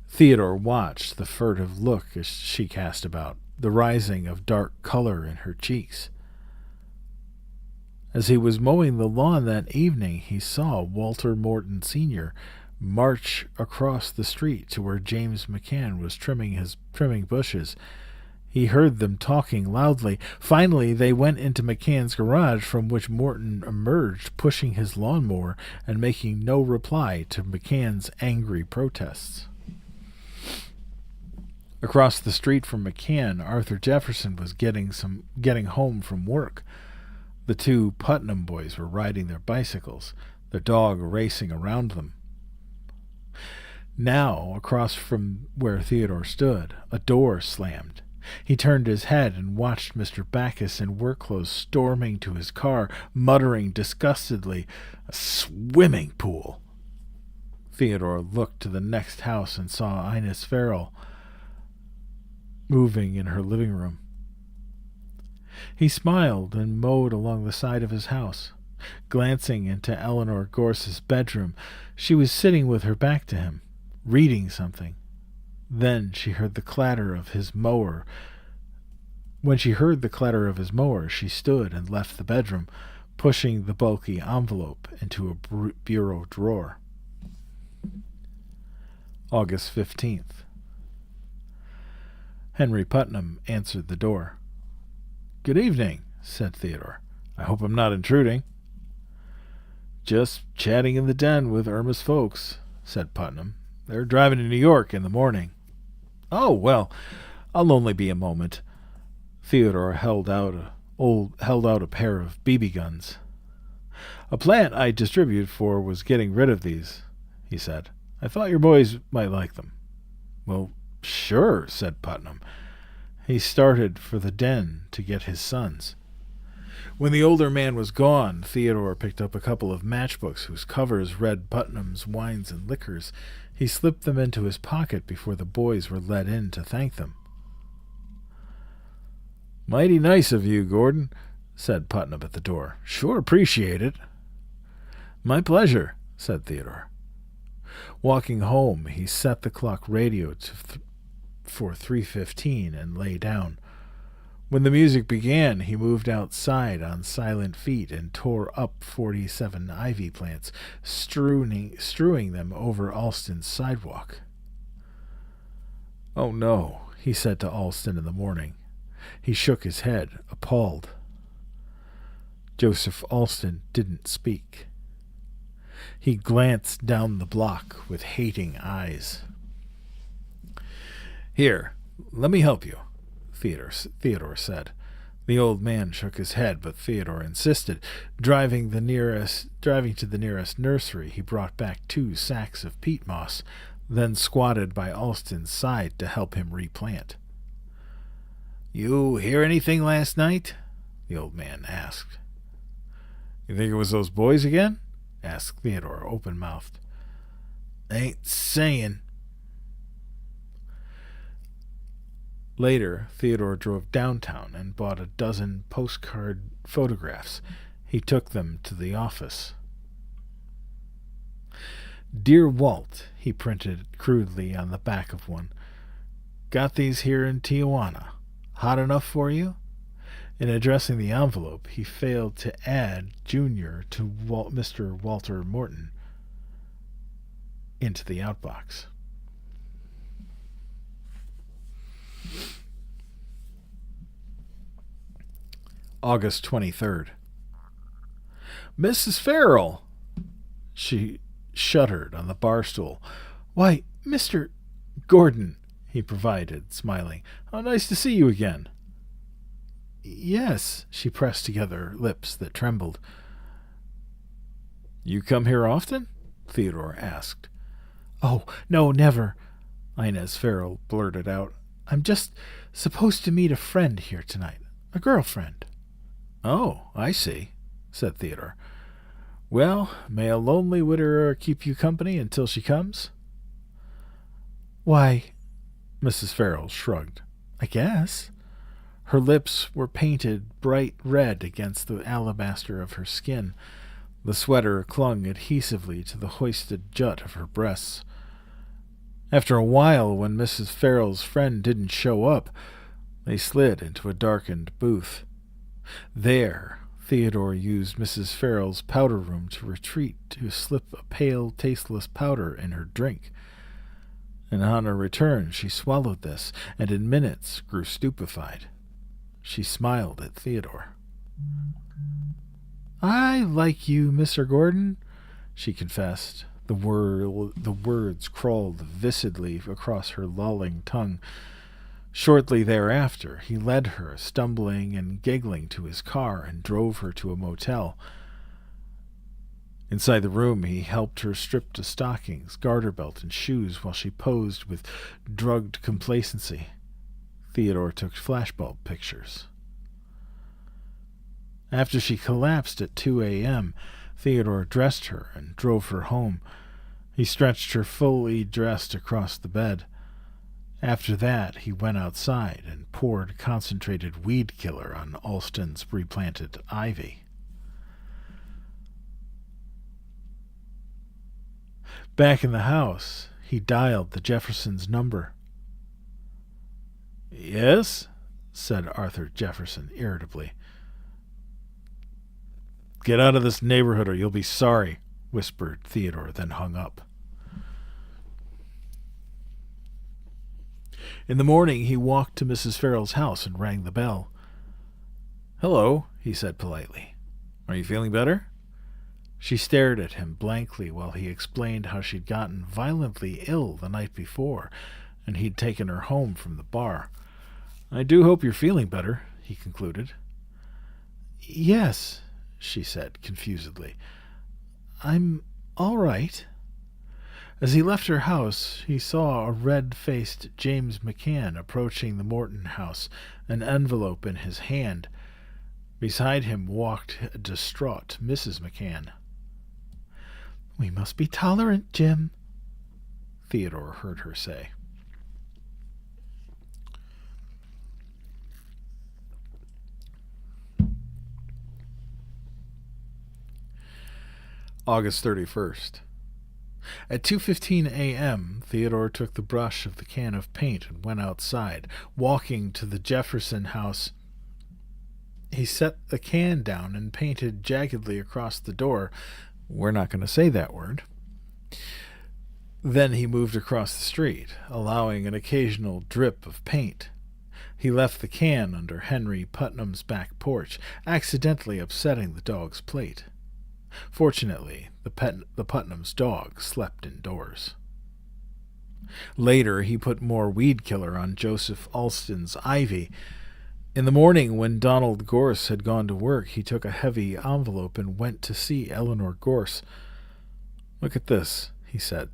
Theodore watched the furtive look as she cast about, the rising of dark color in her cheeks. As he was mowing the lawn that evening, he saw Walter Morton Sr. march across the street to where James McCann was trimming bushes. He heard them talking loudly. Finally, they went into McCann's garage, from which Morton emerged, pushing his lawnmower and making no reply to McCann's angry protests. Across the street from McCann, Arthur Jefferson was getting home from work. The two Putnam boys were riding their bicycles, their dog racing around them. Now, across from where Theodore stood, a door slammed. He turned his head and watched Mr. Backus in work clothes storming to his car, muttering disgustedly, "A swimming pool." Theodore looked to the next house and saw Ines Farrell moving in her living room. He smiled and mowed along the side of his house. Glancing into Eleanor Gorse's bedroom, she was sitting with her back to him, reading something. Then she heard the clatter of his mower. When she heard the clatter of his mower, she stood and left the bedroom, pushing the bulky envelope into a bureau drawer. August 15th. Henry Putnam answered the door. "Good evening," said Theodore. "I hope I'm not intruding." "Just chatting in the den with Irma's folks," said Putnam. "They're driving to New York in the morning." "Oh, well, I'll only be a moment." Theodore held out a pair of BB guns. "A plant I distribute for was getting rid of these," he said. "I thought your boys might like them." "Well, sure," said Putnam. He started for the den to get his sons. When the older man was gone, Theodore picked up a couple of matchbooks whose covers read Putnam's Wines and Liquors. He slipped them into his pocket before the boys were let in to thank them. "Mighty nice of you, Gordon," said Putnam at the door. "Sure appreciate it." "My pleasure," said Theodore. Walking home, he set the clock radio for 3:15 and lay down. When the music began, he moved outside on silent feet and tore up 47 ivy plants, strewing them over Alston's sidewalk. "Oh, no," he said to Alston in the morning. He shook his head, appalled. Joseph Alston didn't speak. He glanced down the block with hating eyes. "Here, let me help you," Theodore said. The old man shook his head, but Theodore insisted. Driving to the nearest nursery, he brought back 2 sacks of peat moss, then squatted by Alston's side to help him replant. "You hear anything last night?" the old man asked. "You think it was those boys again?" asked Theodore, open-mouthed. "Ain't saying." Later, Theodore drove downtown and bought a dozen postcard photographs. He took them to the office. "Dear Walt," he printed crudely on the back of one. Got these here in Tijuana. Hot enough for you? In addressing the envelope, he failed to add Junior to Mr. Walter Morton into the outbox. August 23rd. Mrs. Farrell! She shuddered on the bar stool. Why, Mr. Gordon, he provided, smiling. How nice to see you again. Yes, she pressed together lips that trembled. You come here often? Theodore asked. Oh, no, never, Inez Farrell blurted out. I'm just supposed to meet a friend here tonight. A girlfriend. Oh, I see, said Theodore. Well, may a lonely widower keep you company until she comes? Why, Mrs. Farrell shrugged. I guess. Her lips were painted bright red against the alabaster of her skin. The sweater clung adhesively to the hoisted jut of her breasts. After a while, when Mrs. Farrell's friend didn't show up, they slid into a darkened booth. There, Theodore used Mrs. Farrell's powder room to retreat to slip a pale, tasteless powder in her drink. And on her return she swallowed this, and in minutes grew stupefied. She smiled at Theodore. I like you, Mr. Gordon, she confessed. The words crawled viscidly across her lolling tongue. Shortly thereafter, he led her, stumbling and giggling, to his car and drove her to a motel. Inside the room, he helped her strip to stockings, garter belt, and shoes while she posed with drugged complacency. Theodore took flashbulb pictures. After she collapsed at 2 a.m., Theodore dressed her and drove her home. He stretched her fully dressed across the bed. After that, he went outside and poured concentrated weed killer on Alston's replanted ivy. Back in the house, he dialed the Jeffersons' number. Yes, said Arthur Jefferson irritably. Get out of this neighborhood or you'll be sorry, whispered Theodore, then hung up. In the morning, he walked to Mrs. Farrell's house and rang the bell. Hello, he said politely. Are you feeling better? She stared at him blankly while he explained how she'd gotten violently ill the night before, and he'd taken her home from the bar. I do hope you're feeling better, he concluded. Yes, she said confusedly. I'm all right. As he left her house, he saw a red-faced James McCann approaching the Morton house, an envelope in his hand. Beside him walked a distraught Mrs. McCann. We must be tolerant, Jim, Theodore heard her say. August 31st. At 2:15 a.m., Theodore took the brush of the can of paint and went outside. Walking to the Jefferson house, he set the can down and painted jaggedly across the door. We're not going to say that word. Then he moved across the street, allowing an occasional drip of paint. He left the can under Henry Putnam's back porch, accidentally upsetting the dog's plate. Fortunately, the Putnam's dog slept indoors. Later, he put more weed killer on Joseph Alston's ivy. In the morning, when Donald Gorse had gone to work, he took a heavy envelope and went to see Eleanor Gorse. Look at this, he said,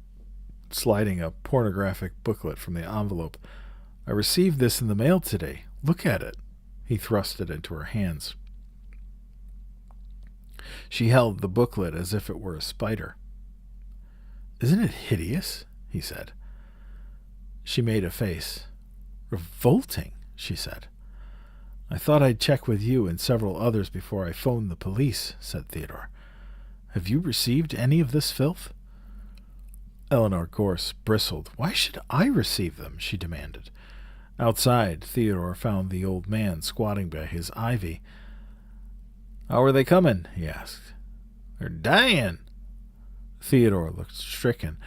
sliding a pornographic booklet from the envelope. I received this in the mail today. Look at it. He thrust it into her hands. She held the booklet as if it were a spider. Isn't it hideous? He said. She made a face. Revolting, she said. I thought I'd check with you and several others before I phoned the police, said Theodore. Have you received any of this filth? Eleanor Gorse bristled. Why should I receive them? She demanded. Outside, Theodore found the old man squatting by his ivy. "How are they coming?" he asked. "They're dying." Theodore looked stricken.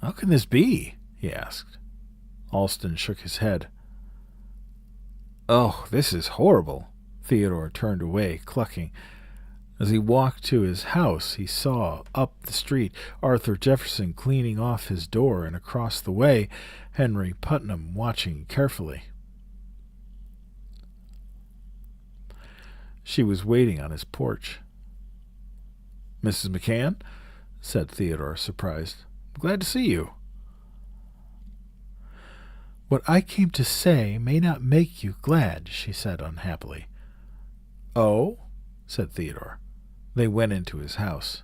"How can this be?" he asked. Alston shook his head. "Oh, this is horrible." Theodore turned away, clucking. As he walked to his house, he saw, up the street, Arthur Jefferson cleaning off his door, and across the way, Henry Putnam watching carefully. She was waiting on his porch. "Mrs. McCann?" said Theodore, surprised. "Glad to see you." "What I came to say may not make you glad," she said unhappily. "Oh?" said Theodore. They went into his house.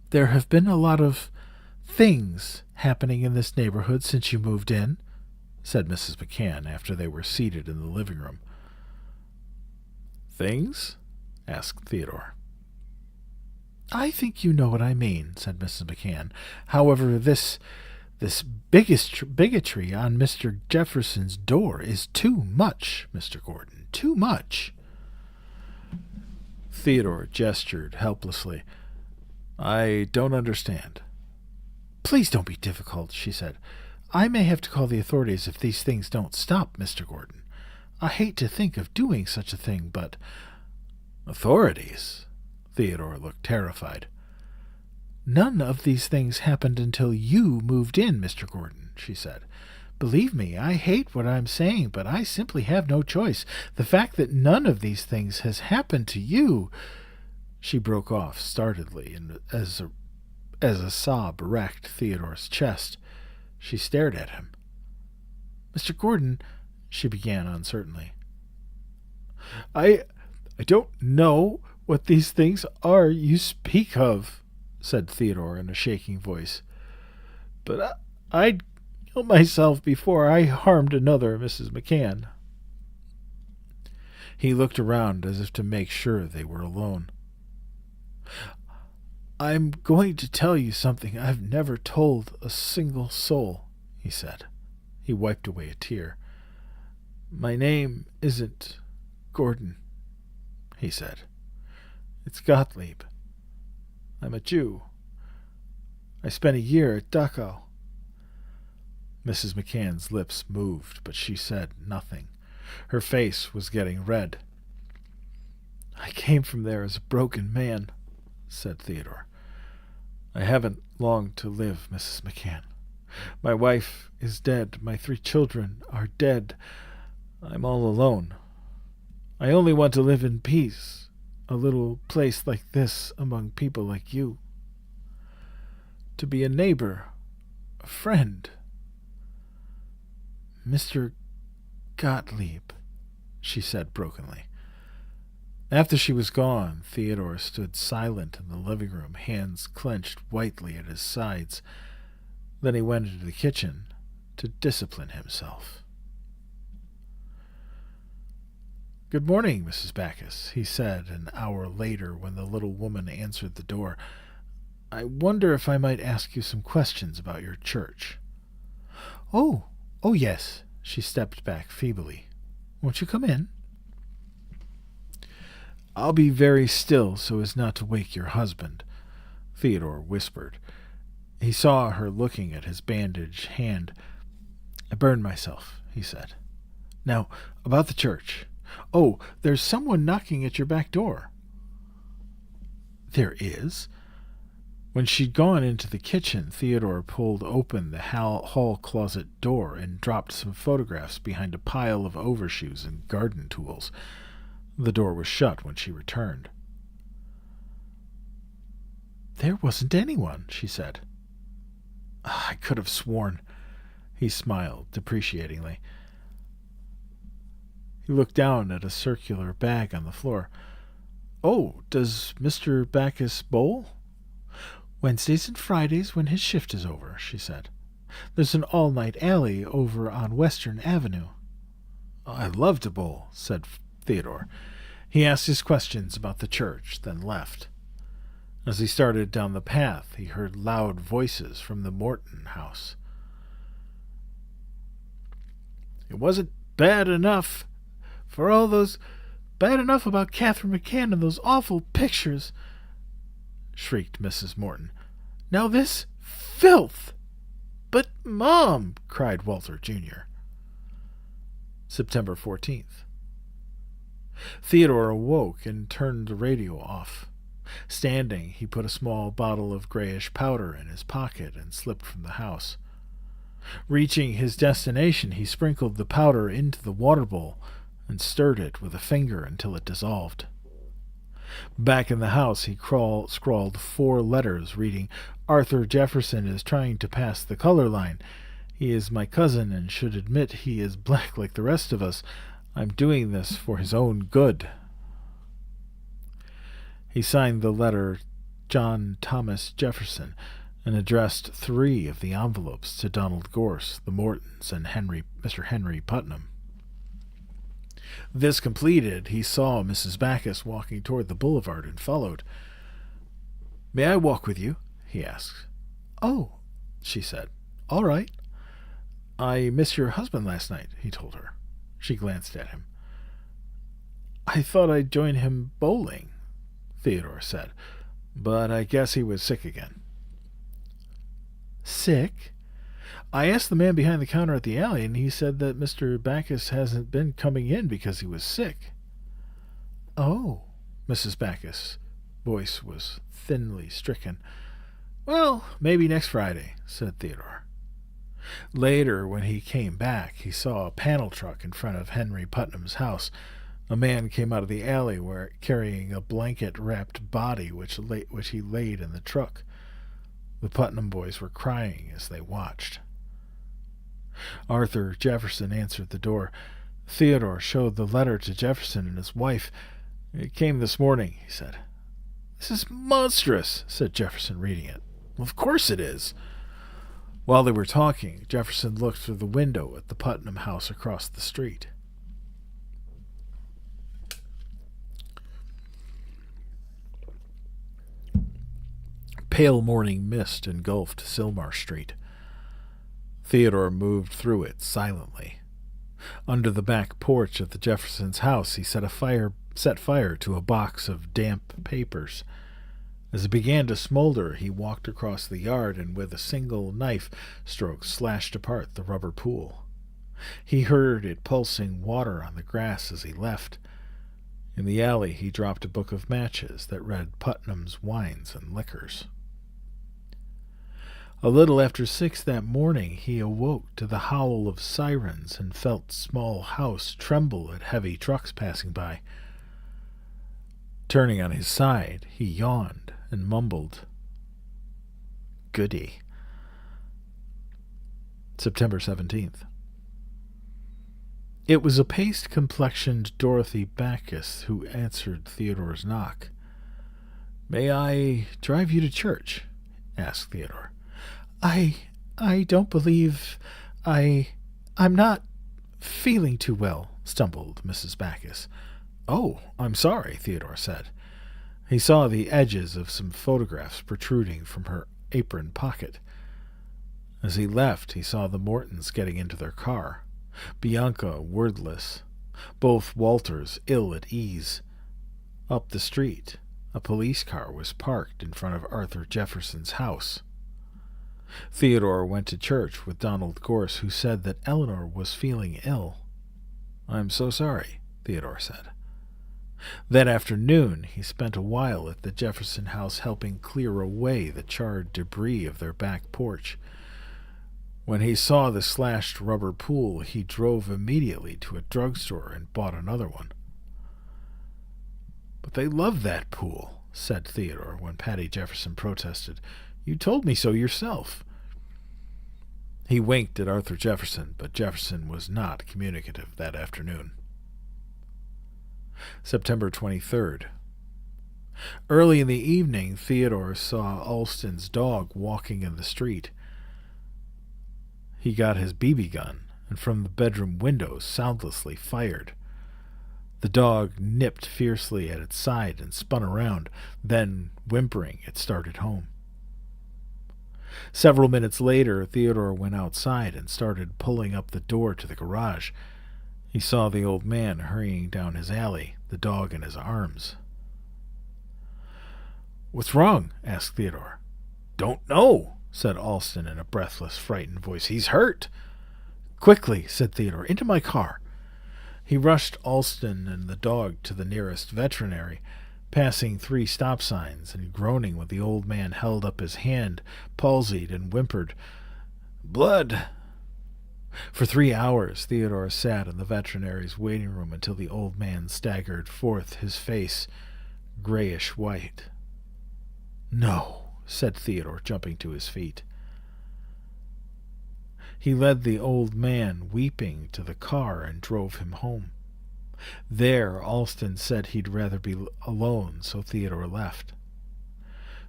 "There have been a lot of things happening in this neighborhood since you moved in," said Mrs. McCann after they were seated in the living room. "Things?" asked Theodore. "I think you know what I mean," said Mrs. McCann. "However, this bigotry on Mr. Jefferson's door is too much, Mr. Gordon, too much." Theodore gestured helplessly. "I don't understand." "Please don't be difficult," she said. "I may have to call the authorities if these things don't stop, Mr. Gordon. I hate to think of doing such a thing, but—" "Authorities?" Theodore looked terrified. "None of these things happened until you moved in, Mr. Gordon," she said. "Believe me, I hate what I'm saying, but I simply have no choice. The fact that none of these things has happened to you—" She broke off startedly, and as a sob racked Theodore's chest, she stared at him. "Mr. Gordon," she began uncertainly. I don't know what these things are you speak of," said Theodore in a shaking voice. "But I'd kill myself before I harmed another, Mrs. McCann." He looked around as if to make sure they were alone. "I'm going to tell you something I've never told a single soul," he said. He wiped away a tear. "My name isn't Gordon," he said. "It's Gottlieb. I'm a Jew. I spent a year at Dachau." Mrs. McCann's lips moved, but she said nothing. Her face was getting red. "I came from there as a broken man," said Theodore. "I haven't long to live, Mrs. McCann. My wife is dead. My 3 children are dead. I'm all alone. I only want to live in peace, a little place like this among people like you. To be a neighbor, a friend." "Mr. Gottlieb," she said brokenly. After she was gone, Theodore stood silent in the living room, hands clenched whitely at his sides. Then he went into the kitchen to discipline himself. "Good morning, Mrs. Backus," he said an hour later when the little woman answered the door. "I wonder if I might ask you some questions about your church." Oh, yes." She stepped back feebly. "Won't you come in?" "I'll be very still so as not to wake your husband," Theodore whispered. He saw her looking at his bandaged hand. "I burned myself," he said. "Now, about the church. Oh, there's someone knocking at your back door." "There is?" When she'd gone into the kitchen, Theodore pulled open the hall closet door and dropped some photographs behind a pile of overshoes and garden tools. The door was shut when she returned. "There wasn't anyone," she said. "I could have sworn." He smiled depreciatingly. He looked down at a circular bag on the floor. "Oh, does Mr. Backus bowl?" "Wednesdays and Fridays when his shift is over," she said. "There's an all-night alley over on Western Avenue." "I love to bowl," said Theodore. He asked his questions about the church, then left. As he started down the path, he heard loud voices from the Morton house. It wasn't bad enough for all those... bad enough about Catherine McCann and those awful pictures, shrieked Mrs. Morton. Now this filth! But, Mom, cried Walter, Jr. September 14th. Theodore awoke and turned the radio off. Standing, he put a small bottle of grayish powder in his pocket and slipped from the house. Reaching his destination, he sprinkled the powder into the water bowl and stirred it with a finger until it dissolved. Back in the house, he scrawled 4 letters, reading, Arthur Jefferson is trying to pass the color line. He is my cousin and should admit he is black like the rest of us. I'm doing this for his own good. He signed the letter John Thomas Jefferson and addressed 3 of the envelopes to Donald Gorse, the Mortons, and Mr. Henry Putnam. This completed, he saw Mrs. Backus walking toward the boulevard and followed. May I walk with you? He asked. Oh, she said. All right. I missed your husband last night, he told her. She glanced at him. I thought I'd join him bowling, Theodore said, but I guess he was sick again. Sick? I asked the man behind the counter at the alley, and he said that Mr. Backus hasn't been coming in because he was sick. Oh, Mrs. Backus' voice was thinly stricken. Well, maybe next Friday, said Theodore. Later, when he came back, he saw a panel truck in front of Henry Putnam's house. A man came out of the alley carrying a blanket-wrapped body which he laid in the truck. The Putnam boys were crying as they watched. Arthur Jefferson answered the door. Theodore showed the letter to Jefferson and his wife. It came this morning, he said. This is monstrous, said Jefferson, reading it. Well, of course it is. While they were talking, Jefferson looked through the window at the Putnam house across the street. Pale morning mist engulfed Sylmar Street. Theodore moved through it silently. Under the back porch of the Jeffersons' house, he set fire to a box of damp papers. As it began to smolder, he walked across the yard and with a single knife stroke slashed apart the rubber pool. He heard it pulsing water on the grass as he left. In the alley, he dropped a book of matches that read Putnam's Wines and Liquors. A little after 6 that morning, he awoke to the howl of sirens and felt small house tremble at heavy trucks passing by. Turning on his side, he yawned and mumbled, Goody. September 17th. It was a paste-complexioned Dorothy Backus who answered Theodore's knock. May I drive you to church? Asked Theodore. I don't believe I'm not feeling too well, stumbled Mrs. Backus. Oh, I'm sorry, Theodore said. He saw the edges of some photographs protruding from her apron pocket. As he left, he saw the Mortons getting into their car, Bianca wordless, both Walters ill at ease. Up the street, a police car was parked in front of Arthur Jefferson's house. Theodore went to church with Donald Gorse, who said that Eleanor was feeling ill. I'm so sorry, Theodore said. That afternoon, he spent a while at the Jefferson house helping clear away the charred debris of their back porch. When he saw the slashed rubber pool, he drove immediately to a drugstore and bought another one. But they love that pool, said Theodore when Patty Jefferson protested. You told me so yourself. He winked at Arthur Jefferson, but Jefferson was not communicative that afternoon. September 23rd. Early in the evening, Theodore saw Alston's dog walking in the street. He got his BB gun and from the bedroom window soundlessly fired. The dog nipped fiercely at its side and spun around. Then, whimpering, it started home. Several minutes later, Theodore went outside and started pulling up the door to the garage. He saw the old man hurrying down his alley, the dog in his arms. "What's wrong?" asked Theodore. "Don't know," said Alston in a breathless, frightened voice. "He's hurt." "Quickly," said Theodore, "into my car." He rushed Alston and the dog to the nearest veterinary, passing 3 stop signs and groaning when the old man held up his hand, palsied, and whimpered, "Blood!" For 3 hours Theodore sat in the veterinary's waiting room until the old man staggered forth, his face grayish-white. "No," said Theodore, jumping to his feet. He led the old man, weeping, to the car and drove him home. There, Alston said he'd rather be alone, so Theodore left.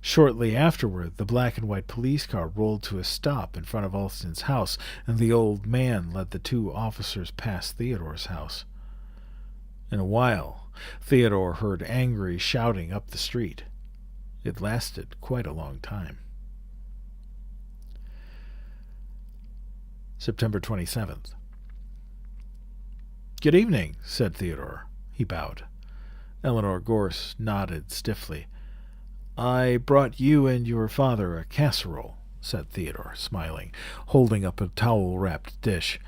Shortly afterward, the black and white police car rolled to a stop in front of Alston's house, and the old man led the 2 officers past Theodore's house. In a while, Theodore heard angry shouting up the street. It lasted quite a long time. September 27th. "Good evening," said Theodore. He bowed. Eleanor Gorse nodded stiffly. "I brought you and your father a casserole," said Theodore, smiling, holding up a towel-wrapped dish.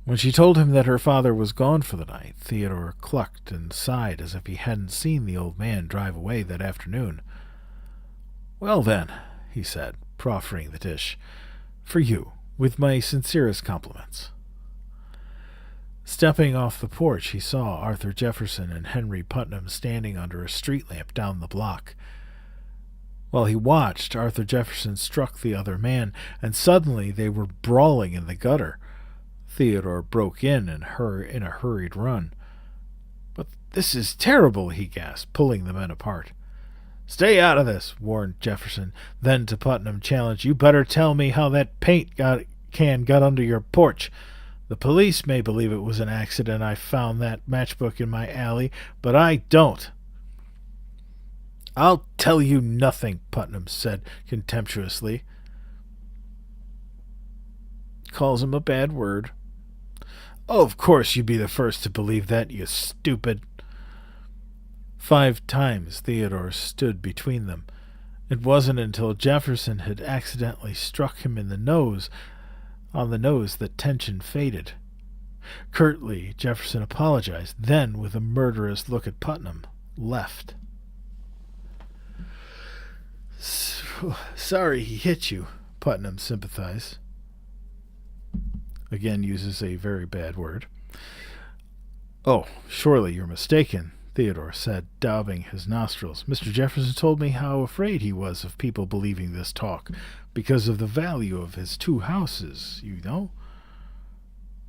When she told him that her father was gone for the night, Theodore clucked and sighed as if he hadn't seen the old man drive away that afternoon. "Well, then," he said, proffering the dish, "for you, with my sincerest compliments." Stepping off the porch, he saw Arthur Jefferson and Henry Putnam standing under a street lamp down the block. While he watched, Arthur Jefferson struck the other man, and suddenly they were brawling in the gutter. Theodore broke in a hurried run. "But this is terrible," he gasped, pulling the men apart. "Stay out of this," warned Jefferson. Then to Putnam challenged, "You better tell me how that paint can got under your porch. The police may believe it was an accident I found that matchbook in my alley, but I don't." "I'll tell you nothing," Putnam said contemptuously. Calls him a bad word. "Oh, of course you'd be the first to believe that, you stupid." 5 times Theodore stood between them. It wasn't until Jefferson had accidentally struck him on the nose that tension faded. Curtly, Jefferson apologized, then, with a murderous look at Putnam, left. "Sorry he hit you," Putnam sympathized. Again uses a very bad word. "Oh, surely you're mistaken," Theodore said, daubing his nostrils. "Mr. Jefferson told me how afraid he was of people believing this talk, because of the value of his 2 houses, you know."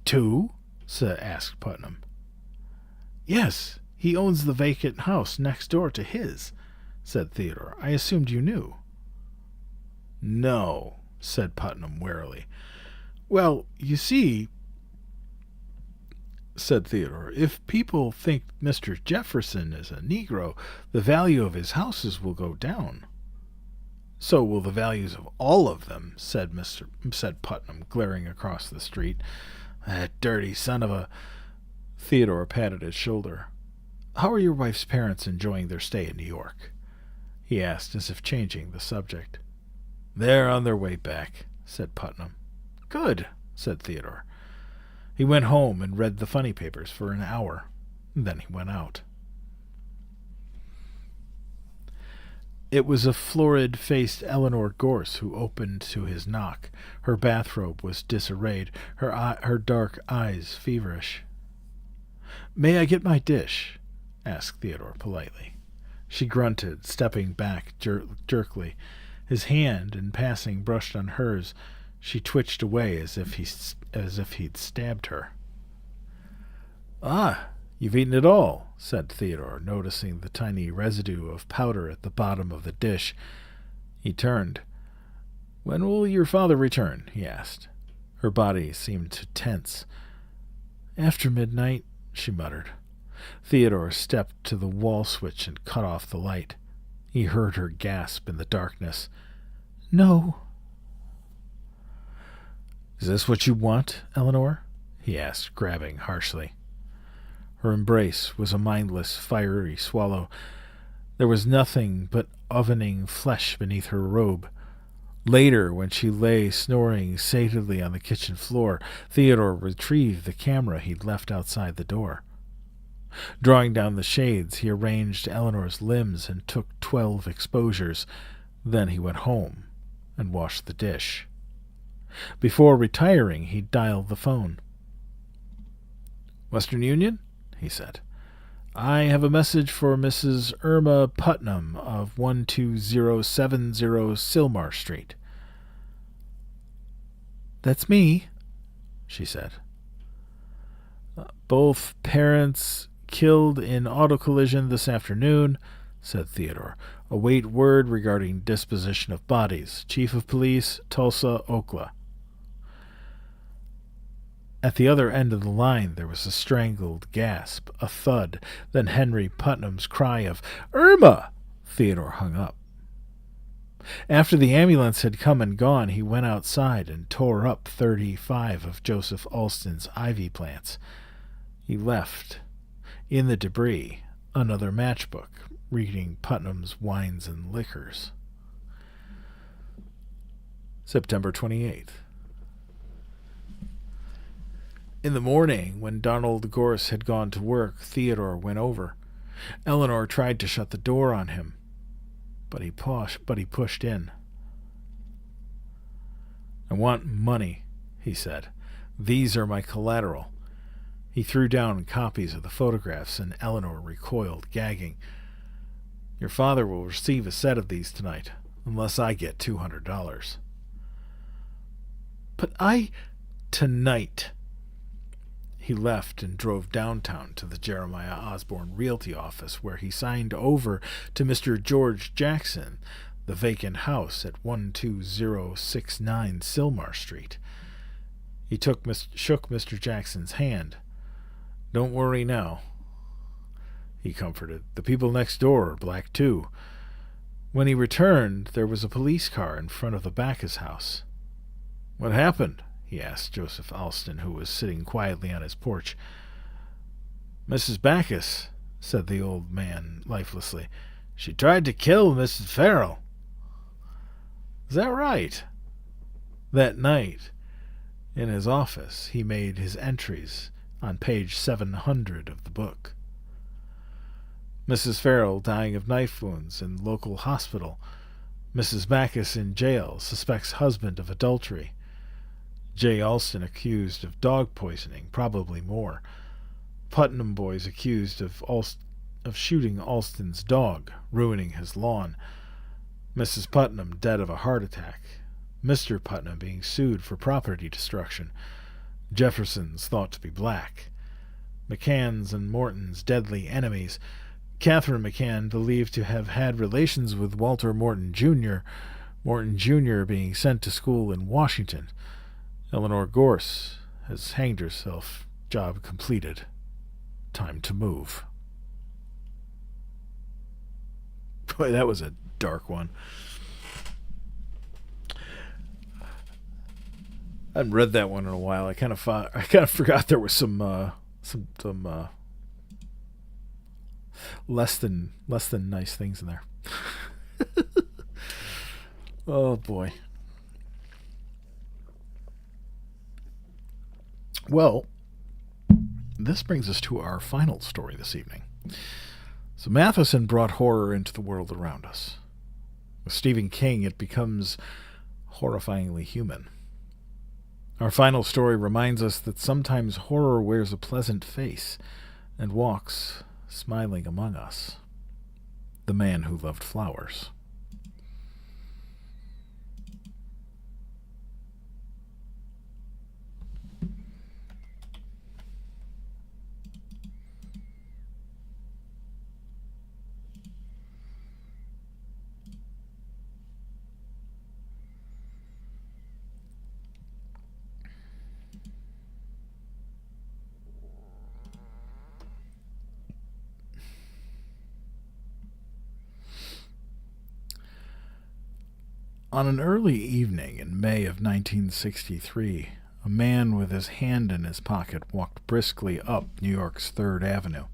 "2?" asked Putnam. "Yes, he owns the vacant house next door to his," said Theodore. "I assumed you knew." "No," said Putnam warily. "Well, you see," said Theodore, "if people think Mr. Jefferson is a Negro, the value of his houses will go down." "So will the values of all of them," said Putnam, glaring across the street. "That dirty son of a—" Theodore patted his shoulder. "How are your wife's parents enjoying their stay in New York?" he asked, as if changing the subject. "They're on their way back," said Putnam. "Good," said Theodore. He went home and read the funny papers for an hour. Then he went out. It was a florid-faced Eleanor Gorse who opened to his knock. Her bathrobe was disarrayed, her dark eyes feverish. "May I get my dish?" asked Theodore politely. She grunted, stepping back jerkily. His hand, in passing, brushed on hers. She twitched away as if he'd stabbed her. "Ah, you've eaten it all," said Theodore, noticing the tiny residue of powder at the bottom of the dish. He turned. "When will your father return?" he asked. Her body seemed to tense. "After midnight," she muttered. Theodore stepped to the wall switch and cut off the light. He heard her gasp in the darkness. "No, Is this what you want, Eleanor? He asked, grabbing harshly. Her embrace was a mindless, fiery swallow. There was nothing but ovening flesh beneath her robe. Later, when she lay snoring satedly on the kitchen floor, Theodore retrieved the camera he'd left outside the door. Drawing down the shades, he arranged Eleanor's limbs and took 12 exposures. Then he went home and washed the dish. Before retiring, he dialed the phone. Western Union? He said. I have a message for Mrs. Irma Putnam of 12070 Silmar Street. That's me, she said. Both parents killed in auto collision this afternoon, said Theodore. Await word regarding disposition of bodies. Chief of Police, Tulsa, Oklahoma. At the other end of the line there was a strangled gasp, a thud, then Henry Putnam's cry of, Irma! Theodore hung up. After the ambulance had come and gone, he went outside and tore up 35 of Joseph Alston's ivy plants. He left, in the debris, another matchbook, reading Putnam's Wines and Liquors. September 28th. In the morning, when Donald Gorse had gone to work, Theodore went over. Eleanor tried to shut the door on him, but he pushed in. I want money, he said. These are my collateral. He threw down copies of the photographs, and Eleanor recoiled, gagging. Your father will receive a set of these tonight, unless I get $200. But tonight. He left and drove downtown to the Jeremiah Osborne Realty office, where he signed over to Mr. George Jackson the vacant house at 12069 Silmar Street. He shook Mr. Jackson's hand. Don't worry now, he comforted. The people next door are black too. When he returned, there was a police car in front of the Backus house. What happened? He asked Joseph Alston, who was sitting quietly on his porch. Mrs. Backus, said the old man lifelessly. She tried to kill Mrs. Farrell. Is that right? That night, in his office, he made his entries on page 700 of the book. Mrs. Farrell dying of knife wounds in local hospital. Mrs. Backus in jail, suspects husband of adultery. J. Alston accused of dog poisoning, probably more. Putnam boys accused of shooting Alston's dog, ruining his lawn. Mrs. Putnam dead of a heart attack. Mr. Putnam being sued for property destruction. Jefferson's thought to be black. McCann's and Morton's deadly enemies. Catherine McCann believed to have had relations with Walter Morton, Jr., Morton, Jr. being sent to school in Washington. Eleanor Gorse has hanged herself. Job completed. Time to move. Boy, that was a dark one. I hadn't read that one in a while. I kind of forgot there was some less than nice things in there. Oh boy. Well, this brings us to our final story this evening. So Matheson brought horror into the world around us. With Stephen King, it becomes horrifyingly human. Our final story reminds us that sometimes horror wears a pleasant face and walks smiling among us. The Man Who Loved Flowers. On an early evening in May of 1963, a man with his hand in his pocket walked briskly up New York's 3rd Avenue.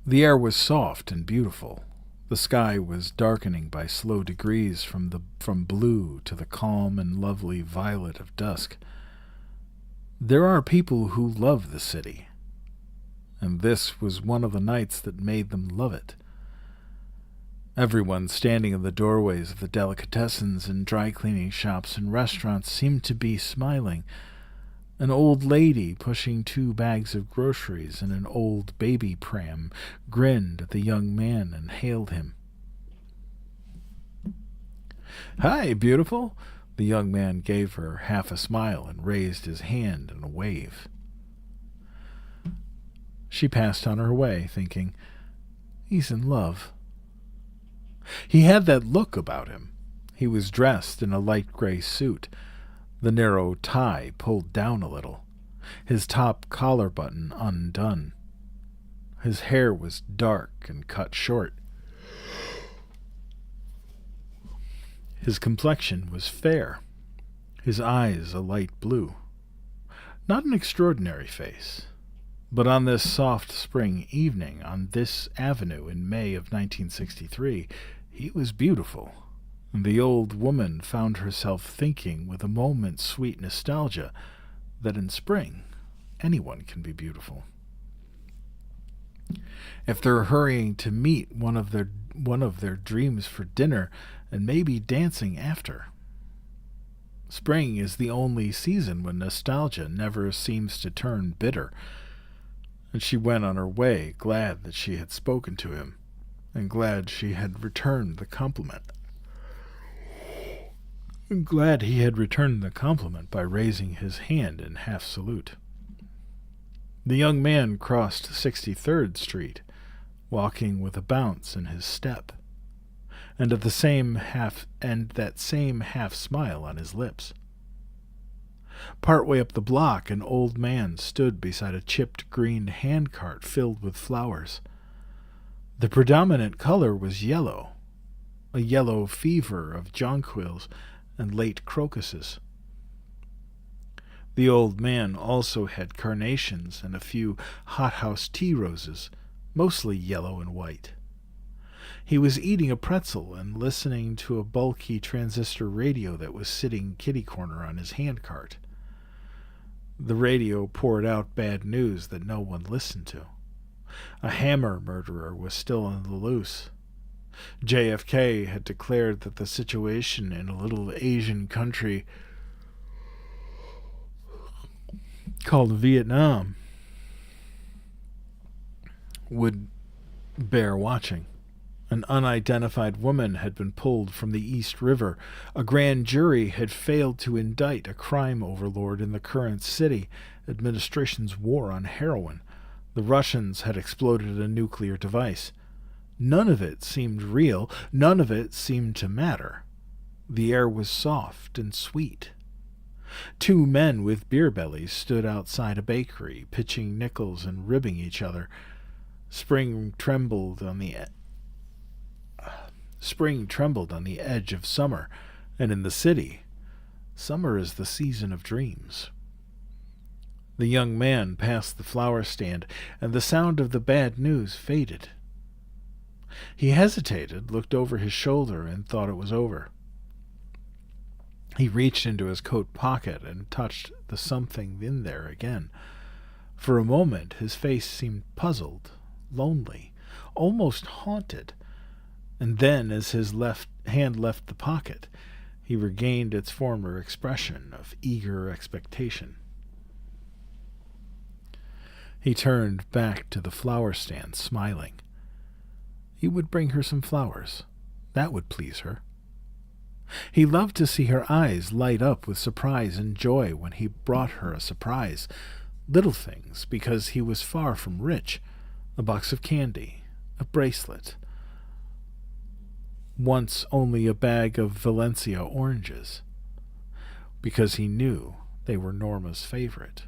The air was soft and beautiful. The sky was darkening by slow degrees from blue to the calm and lovely violet of dusk. There are people who love the city, and this was one of the nights that made them love it. Everyone standing in the doorways of the delicatessens and dry-cleaning shops and restaurants seemed to be smiling. An old lady pushing 2 bags of groceries in an old baby pram grinned at the young man and hailed him. "Hi, beautiful." The young man gave her half a smile and raised his hand in a wave. She passed on her way, thinking, "He's in love." He had that look about him. He was dressed in a light gray suit, the narrow tie pulled down a little, his top collar button undone. His hair was dark and cut short. His complexion was fair, his eyes a light blue. Not an extraordinary face, but on this soft spring evening, on this avenue in May of 1963, he was beautiful. The old woman found herself thinking with a moment's sweet nostalgia that in spring anyone can be beautiful. If they're hurrying to meet one of their dreams for dinner and maybe dancing after. Spring is the only season when nostalgia never seems to turn bitter. And she went on her way, glad that she had spoken to him, and glad she had returned the compliment. Glad he had returned the compliment by raising his hand in half salute. The young man crossed 63rd Street, walking with a bounce in his step, and that same half smile on his lips. Part way up the block, an old man stood beside a chipped green handcart filled with flowers. The predominant color was yellow, a yellow fever of jonquils and late crocuses. The old man also had carnations and a few hothouse tea roses, mostly yellow and white. He was eating a pretzel and listening to a bulky transistor radio that was sitting kitty-corner on his handcart. The radio poured out bad news that no one listened to. A hammer murderer was still on the loose. JFK had declared that the situation in a little Asian country called Vietnam would bear watching. An unidentified woman had been pulled from the East River. A grand jury had failed to indict a crime overlord in the current city administration's war on heroin. The Russians had exploded a nuclear device. None of it seemed real. None of it seemed to matter. The air was soft and sweet. 2 men with beer bellies stood outside a bakery, pitching nickels and ribbing each other. Spring trembled on the edge of summer, and in the city, summer is the season of dreams. The young man passed the flower stand, and the sound of the bad news faded. He hesitated, looked over his shoulder, and thought it was over. He reached into his coat pocket and touched the something in there again. For a moment his face seemed puzzled, lonely, almost haunted, and then, as his left hand left the pocket, he regained its former expression of eager expectation. He turned back to the flower stand, smiling. He would bring her some flowers. That would please her. He loved to see her eyes light up with surprise and joy when he brought her a surprise. Little things, because he was far from rich. A box of candy, a bracelet. Once only a bag of Valencia oranges, because he knew they were Norma's favorite.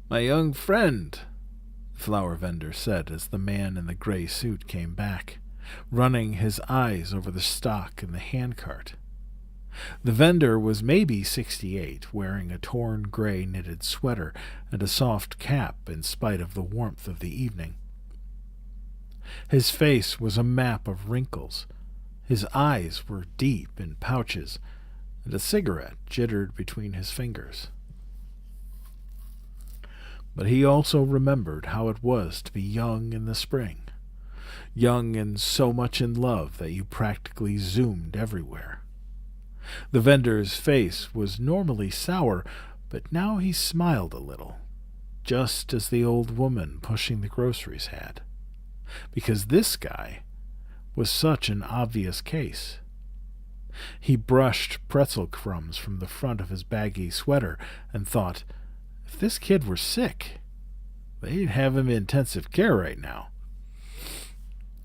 "My young friend," the flower vendor said as the man in the gray suit came back. running his eyes over the stock in the handcart. The vendor was maybe 68, wearing a torn gray knitted sweater and a soft cap in spite of the warmth of the evening. His face was a map of wrinkles. His eyes were deep in pouches, and a cigarette jittered between his fingers. But he also remembered how it was to be young in the spring, young and so much in love that you practically zoomed everywhere. The vendor's face was normally sour, but now he smiled a little, just as the old woman pushing the groceries had, because this guy was such an obvious case. He brushed pretzel crumbs from the front of his baggy sweater and thought, if this kid were sick, they'd have him in intensive care right now.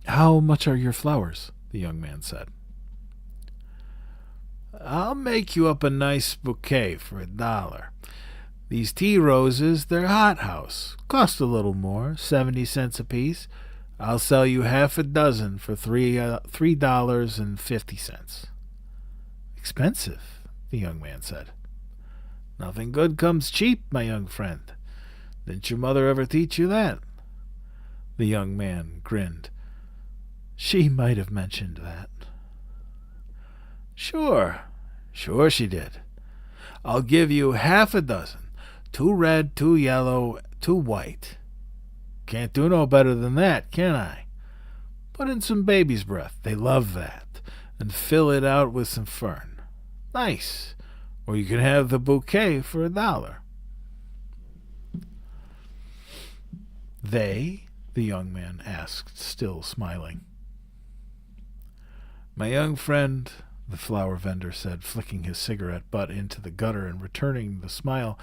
"How much are your flowers?" the young man said. "I'll make you up a nice bouquet for $1. These tea roses, they're hothouse. Cost a little more, 70 cents apiece. I'll sell you half a dozen for $3.50. "Expensive," the young man said. "Nothing good comes cheap, my young friend. Didn't your mother ever teach you that?" The young man grinned. "She might have mentioned that." Sure she did. I'll give you half a dozen. 2 red, 2 yellow, 2 white. Can't do no better than that, can I? Put in some baby's breath. They love that. And fill it out with some fern. Nice. Or you can have the bouquet for $1. "They?" the young man asked, still smiling. "My young friend," the flower vendor said, flicking his cigarette butt into the gutter and returning the smile,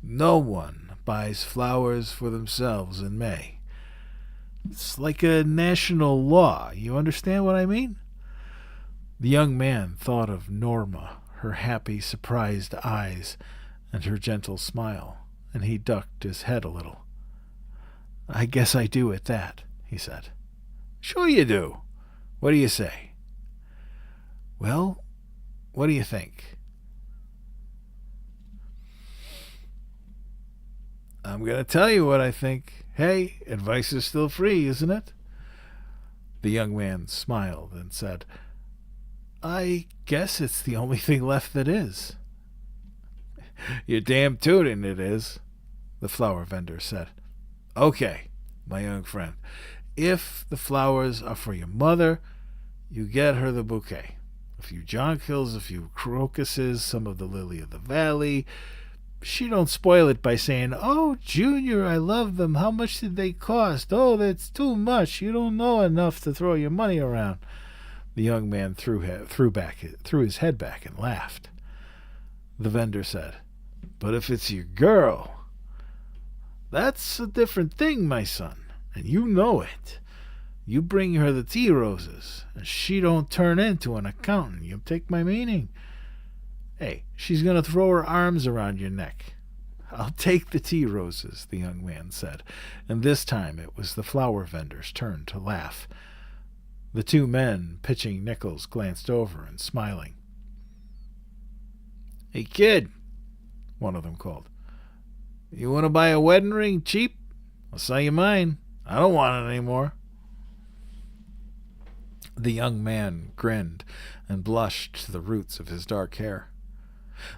"no one buys flowers for themselves in May. It's like a national law. You understand what I mean?" The young man thought of Norma, her happy, surprised eyes, and her gentle smile, and he ducked his head a little. "I guess I do at that," he said. "Sure you do. What do you say?" "Well, what do you think?" "I'm going to tell you what I think. Hey, advice is still free, isn't it?" The young man smiled and said, "I guess it's the only thing left that is." "You're damn tootin' it is," the flower vendor said. "Okay, my young friend, if the flowers are for your mother, you get her the bouquet. A few jonquils, a few crocuses, some of the lily of the valley. She don't spoil it by saying, 'Oh, Junior, I love them. How much did they cost? Oh, that's too much. You don't know enough to throw your money around.'" The young man threw his head back and laughed. The vendor said, "But if it's your girl, that's a different thing, my son, and you know it. You bring her the tea roses, and she don't turn into an accountant. You take my meaning? Hey, she's going to throw her arms around your neck." "I'll take the tea roses," the young man said, and this time it was the flower vendor's turn to laugh. The 2 men pitching nickels glanced over and smiling. "Hey, kid," one of them called. "You want to buy a wedding ring cheap? I'll sell you mine. I don't want it anymore." The young man grinned and blushed to the roots of his dark hair.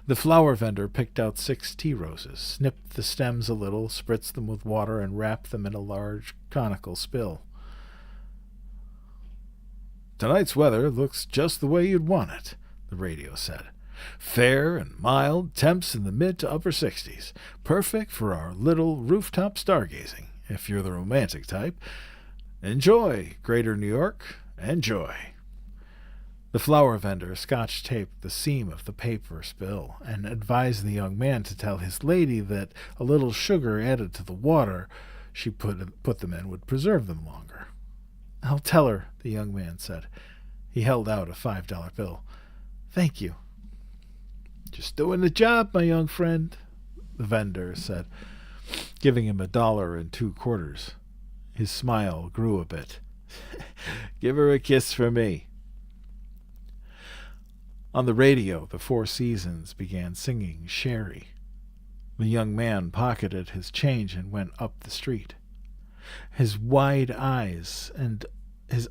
The flower vendor picked out 6 tea roses, snipped the stems a little, spritzed them with water, and wrapped them in a large conical spill. "Tonight's weather looks just the way you'd want it," the radio said. "Fair and mild, temps in the mid to upper 60s. Perfect for our little rooftop stargazing, if you're the romantic type. Enjoy, Greater New York. Enjoy." The flower vendor scotch-taped the seam of the paper spill and advised the young man to tell his lady that a little sugar added to the water she put them in would preserve them longer. "I'll tell her," the young man said. He held out a $5 bill. "Thank you." "Just doing the job, my young friend," the vendor said, giving him $1.02. His smile grew a bit. Give her a kiss for me. On the radio, the Four Seasons began singing Sherry. The young man pocketed his change and went up the street. His wide eyes and his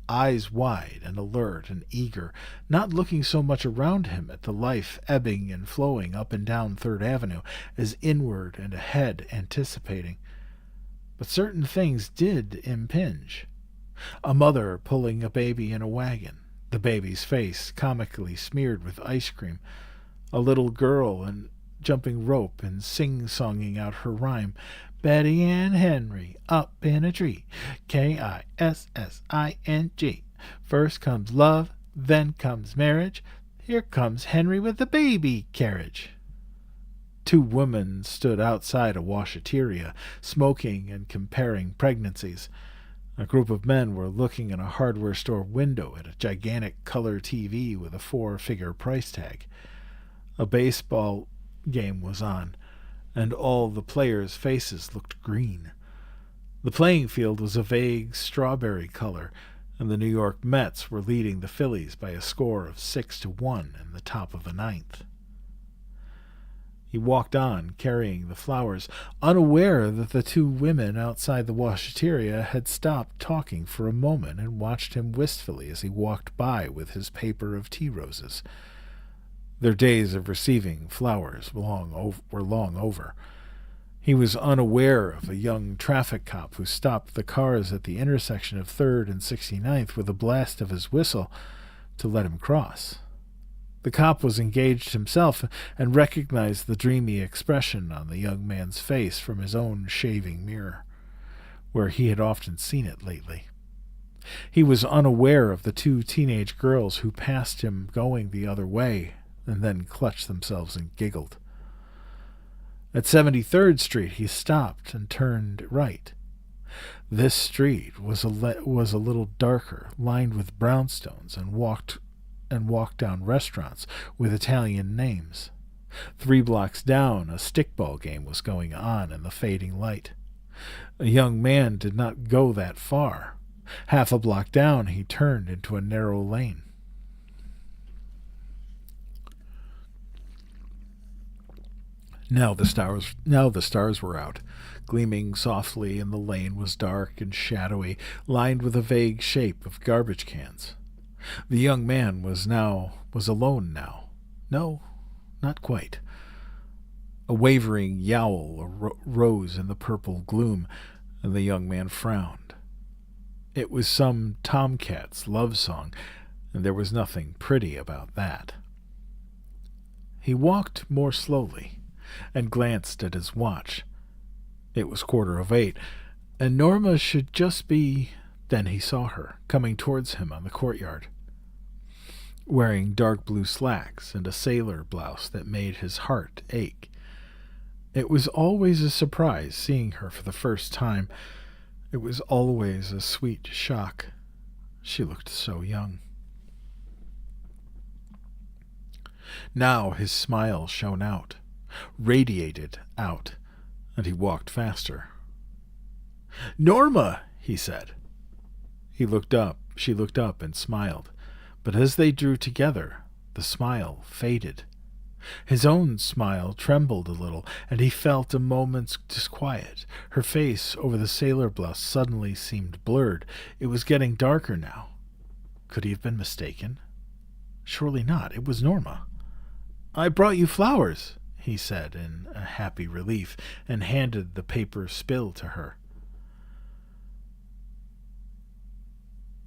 eyes wide and alert and eager, not looking so much around him at the life ebbing and flowing up and down Third Avenue as inward and ahead anticipating. But certain things did impinge. A mother pulling a baby in a wagon, the baby's face comically smeared with ice cream, a little girl and jumping rope and sing-songing out her rhyme, Betty and Henry up in a tree, Kissing. First comes love, then comes marriage. Here comes Henry with the baby carriage. Two women stood outside a washateria, smoking and comparing pregnancies. A group of men were looking in a hardware store window at a gigantic color TV with a 4-figure price tag. A baseball game was on, and all the players' faces looked green. The playing field was a vague strawberry color, and the New York Mets were leading the Phillies by a score of 6-1 in the top of the ninth. He walked on, carrying the flowers, unaware that the two women outside the washateria had stopped talking for a moment and watched him wistfully as he walked by with his paper of tea roses. Their days of receiving flowers were long over. He was unaware of a young traffic cop who stopped the cars at the intersection of 3rd and 69th with a blast of his whistle to let him cross. The cop was engaged himself and recognized the dreamy expression on the young man's face from his own shaving mirror, where he had often seen it lately. He was unaware of the two teenage girls who passed him going the other way and then clutched themselves and giggled. At 73rd Street he stopped and turned right. This street was a little darker, lined with brownstones, and walked down restaurants with Italian names. 3 blocks down, a stickball game was going on in the fading light. A young man did not go that far. Half a block down, he turned into a narrow lane. Now the stars were out. Gleaming softly, and the lane was dark and shadowy, lined with a vague shape of garbage cans. The young man was alone now. No, not quite. A wavering yowl rose in the purple gloom, and the young man frowned. It was some tomcat's love song, and there was nothing pretty about that. He walked more slowly and glanced at his watch. It was 7:15, and Norma should just be... Then he saw her, coming towards him on the courtyard, wearing dark blue slacks and a sailor blouse that made his heart ache. It was always a surprise seeing her for the first time. It was always a sweet shock. She looked so young. Now his smile shone out, radiated out, and he walked faster. "Norma!" he said. He looked up. She looked up and smiled. But as they drew together, the smile faded. His own smile trembled a little, and he felt a moment's disquiet. Her face over the sailor blouse suddenly seemed blurred. It was getting darker now. Could he have been mistaken? Surely not. It was Norma. "I brought you flowers," he said in a happy relief, and handed the paper spill to her.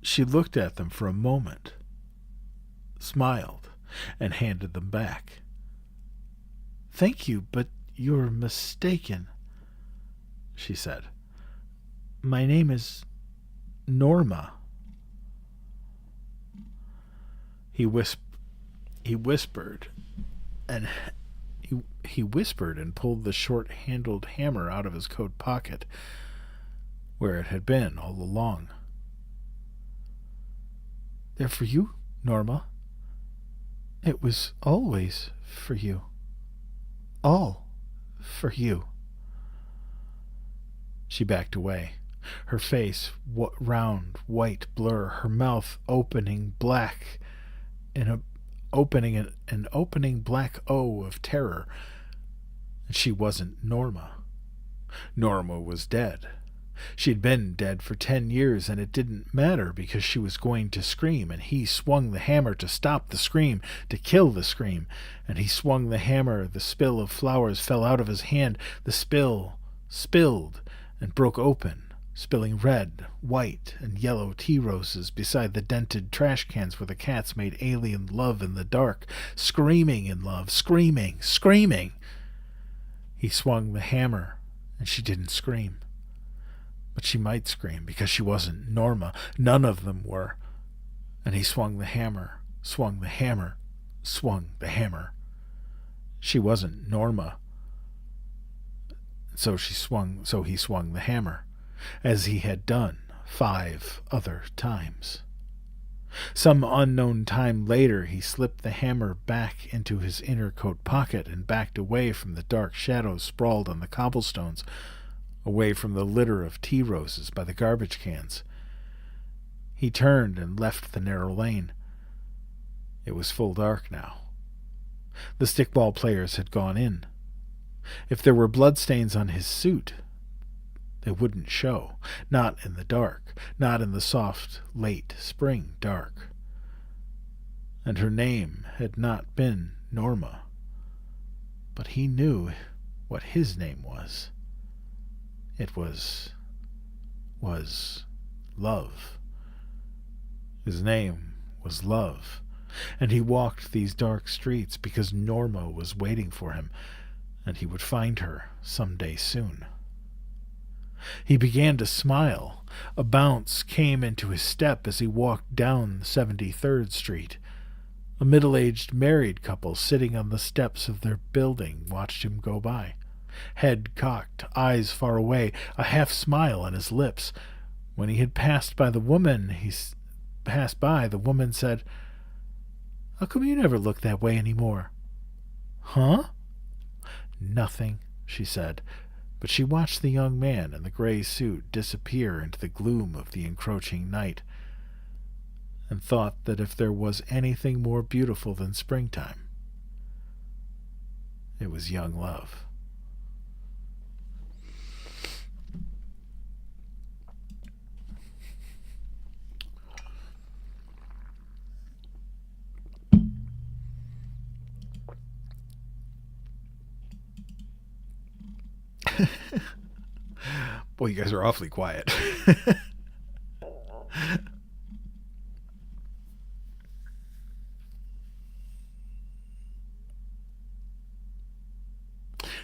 She looked at them for a moment, smiled, and handed them back. "Thank you, but you're mistaken," she said. "My name is Norma." He whispered and pulled the short-handled hammer out of his coat pocket, where it had been all along. "They're for you, Norma. It was always for you. All for you." She backed away. Her face, round, white blur, her mouth opening black in an opening black O of terror. And she wasn't Norma. Norma was dead. She'd been dead for 10 years, and it didn't matter because she was going to scream, and he swung the hammer to stop the scream, to kill the scream. And he swung the hammer, the spill of flowers fell out of his hand, the spill spilled and broke open, spilling red, white, and yellow tea roses beside the dented trash cans where the cats made alien love in the dark, screaming in love, screaming, screaming. He swung the hammer, and she didn't scream. But she might scream because she wasn't Norma. None of them were. And he swung the hammer, swung the hammer, swung the hammer. She wasn't Norma. So he swung the hammer, as he had done 5 other times. Some unknown time later, he slipped the hammer back into his inner coat pocket and backed away from the dark shadows sprawled on the cobblestones, away from the litter of tea roses by the garbage cans. He turned and left the narrow lane. It was full dark now. The stickball players had gone in. If there were bloodstains on his suit, they wouldn't show. Not in the dark. Not in the soft, late spring dark. And her name had not been Norma. But he knew what his name was. It was Love. His name was Love, and he walked these dark streets because Norma was waiting for him, and he would find her some day soon. He began to smile. A bounce came into his step as he walked down 73rd Street. A middle-aged married couple sitting on the steps of their building watched him go by. Head cocked, eyes far away, a half-smile on his lips. When he had passed by the woman said, "How come you never look that way anymore?" "Huh?" "Nothing," she said, but she watched the young man in the gray suit disappear into the gloom of the encroaching night, and thought that if there was anything more beautiful than springtime, it was young love. Boy, you guys are awfully quiet.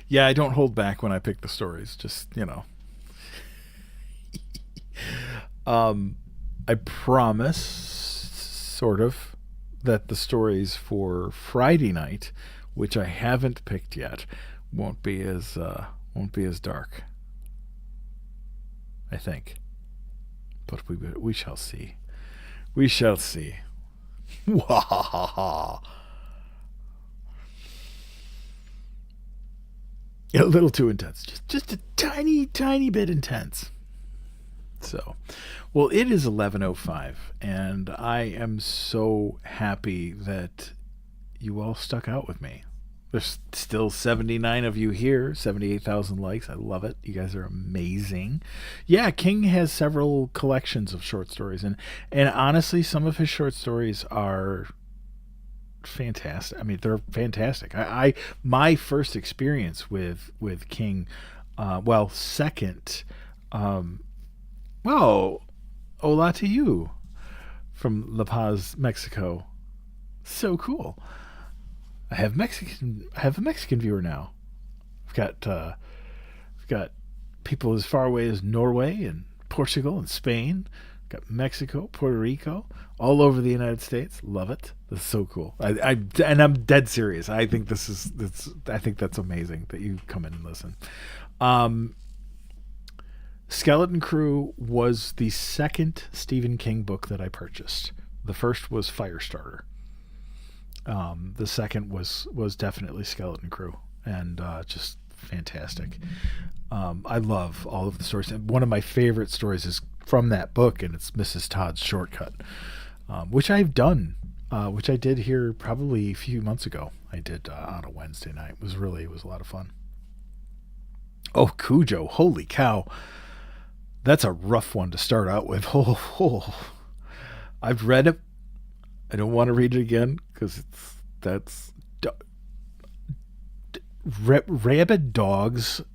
Yeah, I don't hold back when I pick the stories. Just, I promise, sort of, that the stories for Friday night, which I haven't picked yet, won't be as dark. I think, but we shall see. We shall see. A little too intense, just a tiny bit intense. So, well, it is 11:05, and I am so happy that you all stuck out with me. There's still 79 of you here, 78,000 likes. I love it. You guys are amazing. Yeah, King has several collections of short stories, and honestly, some of his short stories are fantastic. I mean, they're fantastic. My first experience with King, second, hola to you from La Paz, Mexico. So cool. I have a Mexican viewer now. I've got people as far away as Norway and Portugal and Spain. Got Mexico, Puerto Rico, all over the United States. Love it. That's so cool. And I'm dead serious. I think that's amazing that you come in and listen. Skeleton Crew was the second Stephen King book that I purchased. The first was Firestarter. The second was definitely Skeleton Crew, and just fantastic. I love all of the stories. And one of my favorite stories is from that book, and it's Mrs. Todd's Shortcut, which I've done, which I did here probably a few months ago. I did on a Wednesday night. It was a lot of fun. Oh, Cujo, holy cow. That's a rough one to start out with. I've read it. I don't want to read it again because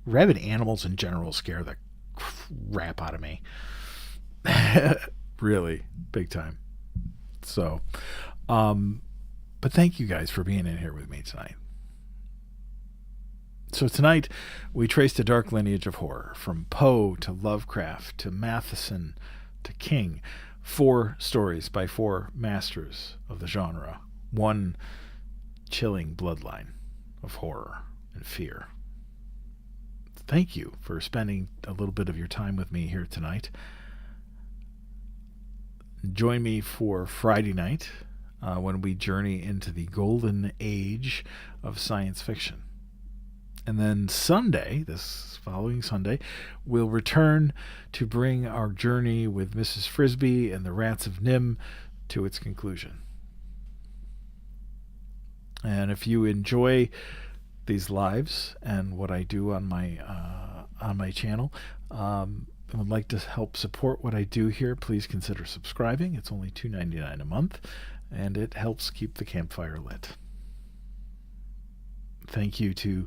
rabid animals in general scare the crap out of me. Really, big time. So, but thank you guys for being in here with me tonight. So tonight, we traced a dark lineage of horror, from Poe to Lovecraft to Matheson to King. 4 stories by 4 masters of the genre. 1 chilling bloodline of horror and fear. Thank you for spending a little bit of your time with me here tonight. Join me for Friday night when we journey into the golden age of science fiction. And then Sunday, this following Sunday, we'll return to bring our journey with Mrs. Frisbee and the Rats of Nim to its conclusion. And if you enjoy these lives and what I do on my channel, and would like to help support what I do here, please consider subscribing. It's only $2.99 a month, and it helps keep the campfire lit. Thank you to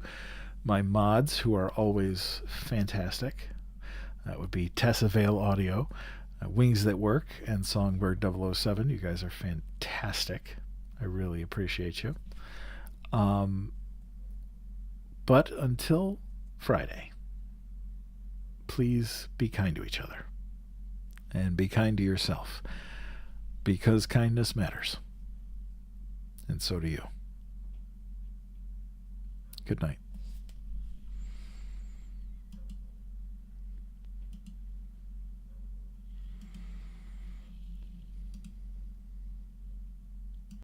my mods, who are always fantastic. That would be Tessa Vale Audio, Wings That Work, and Songbird 007. You guys are fantastic. I really appreciate you. But until Friday, please be kind to each other. And be kind to yourself. Because kindness matters. And so do you. Good night.